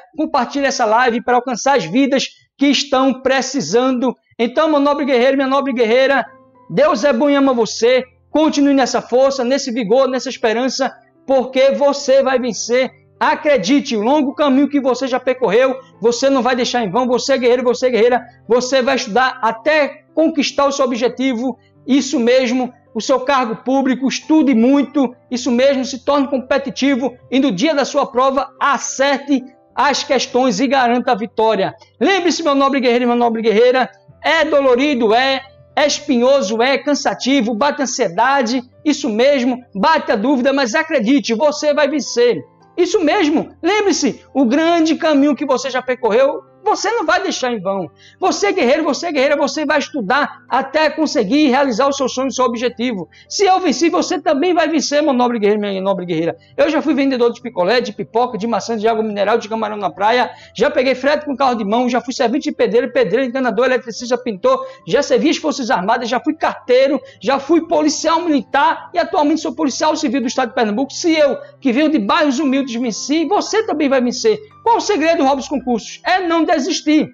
essa live para alcançar as vidas que estão precisando. Então, meu nobre guerreiro, minha nobre guerreira, Deus é bom e ama você. Continue nessa força, nesse vigor, nessa esperança, porque você vai vencer. Acredite, o longo caminho que você já percorreu, você não vai deixar em vão. Você é guerreiro, você é guerreira, você vai estudar até conquistar o seu objetivo. Isso mesmo, o seu cargo público, estude muito, isso mesmo, se torne competitivo e no dia da sua prova acerte as questões e garanta a vitória. Lembre-se, meu nobre guerreiro e minha nobre guerreira, é dolorido, é espinhoso, é cansativo, bate ansiedade, isso mesmo, bate a dúvida, mas acredite, você vai vencer. Isso mesmo, lembre-se, o grande caminho que você já percorreu, você não vai deixar em vão. Você guerreiro, você guerreira, você vai estudar até conseguir realizar o seu sonho, o seu objetivo. Se eu venci, você também vai vencer, meu nobre guerreiro, minha nobre guerreira. Eu já fui vendedor de picolé, de pipoca, de maçã, de água mineral, de camarão na praia, já peguei frete com carro de mão, já fui servente de pedreiro, encanador, eletricista, pintor, já servi as Forças Armadas, já fui carteiro, já fui policial militar e atualmente sou policial civil do estado de Pernambuco. Se eu, que venho de bairros humildes, venci, você também vai vencer. Qual o segredo, Robson Concursos? É não desistir.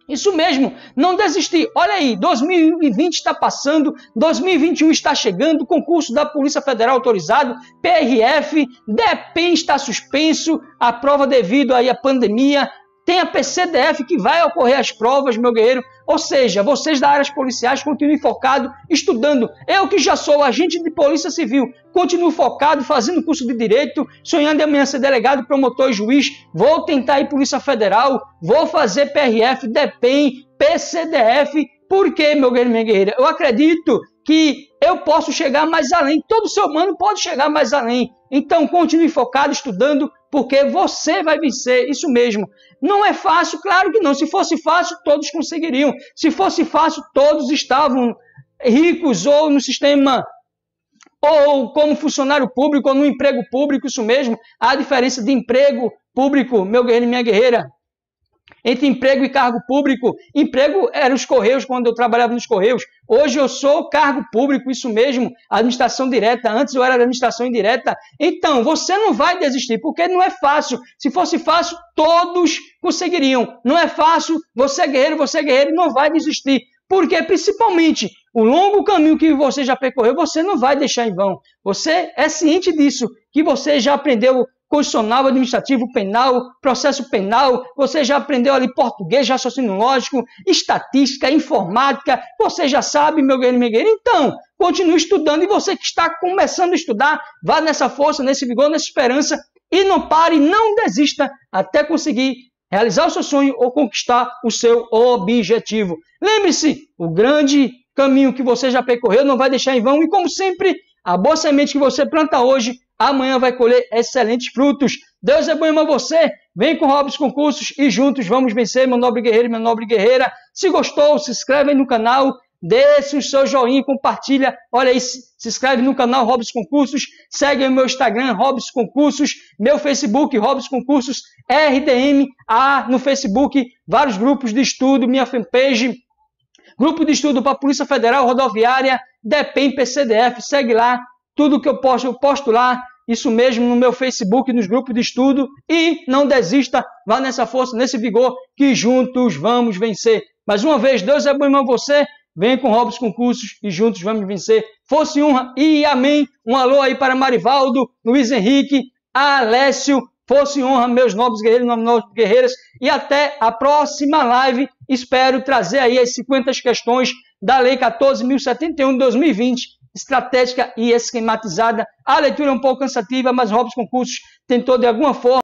Isso mesmo, não desistir. Olha aí, 2020 está passando, 2021 está chegando, concurso da Polícia Federal autorizado, PRF, DEPEN está suspenso, a prova devido aí à pandemia, tem a PCDF que vai ocorrer as provas, meu guerreiro. Ou seja, vocês da áreas policiais continuem focados, estudando. Eu que já sou agente de polícia civil, continuo focado, fazendo curso de direito, sonhando em amanhã ser delegado, promotor e juiz. Vou tentar ir Polícia Federal, vou fazer PRF, DEPEN, PCDF. Por quê, meu guerreiro e minha guerreira? Eu acredito que eu posso chegar mais além. Todo ser humano pode chegar mais além. Então, continue focado, estudando, porque você vai vencer. Isso mesmo. Não é fácil? Claro que não. Se fosse fácil, todos conseguiriam. Se fosse fácil, todos estavam ricos ou no sistema, ou como funcionário público, ou no emprego público. Isso mesmo. Há diferença de emprego público, meu guerreiro e minha guerreira. Entre emprego e cargo público. Emprego era os Correios, quando eu trabalhava nos Correios. Hoje eu sou cargo público, isso mesmo, administração direta. Antes eu era administração indireta. Então, você não vai desistir, porque não é fácil. Se fosse fácil, todos conseguiriam. Não é fácil, você é guerreiro, não vai desistir. Porque, principalmente, o longo caminho que você já percorreu, você não vai deixar em vão. Você é ciente disso, que você já aprendeu constitucional, administrativo, penal, processo penal, você já aprendeu ali português, raciocínio lógico, estatística, informática, você já sabe, meu guerreiro e minha guerreira. Então, continue estudando, e você que está começando a estudar, vá nessa força, nesse vigor, nessa esperança, e não pare, não desista, até conseguir realizar o seu sonho ou conquistar o seu objetivo. Lembre-se, o grande caminho que você já percorreu não vai deixar em vão, e como sempre, a boa semente que você planta hoje, amanhã vai colher excelentes frutos. Deus é bom e ama você. Vem com Robson Concursos e juntos vamos vencer, meu nobre guerreiro e minha nobre guerreira. Se gostou, se inscreve aí no canal, deixe o seu joinha, compartilha. Olha aí, se inscreve no canal Robson Concursos, segue o meu Instagram, Robson Concursos, meu Facebook, Robson Concursos, RDMA no Facebook, vários grupos de estudo, minha fanpage, Grupo de estudo para a Polícia Federal Rodoviária, DEPEN, PCDF, segue lá, tudo que eu posto lá, isso mesmo, no meu Facebook, nos grupos de estudo, e não desista, vá nessa força, nesse vigor, que juntos vamos vencer. Mais uma vez, Deus é bom, irmão, você, vem com Robson Concursos e juntos vamos vencer. Força e honra e amém. Um alô aí para Marivaldo, Luiz Henrique, Alessio, força e honra, meus nobres guerreiros, nobres guerreiras, e até a próxima live. Espero trazer aí as 50 questões da Lei 14.071 de 2020, estratégica e esquematizada. A leitura é um pouco cansativa, mas Robson Concursos tentou de alguma forma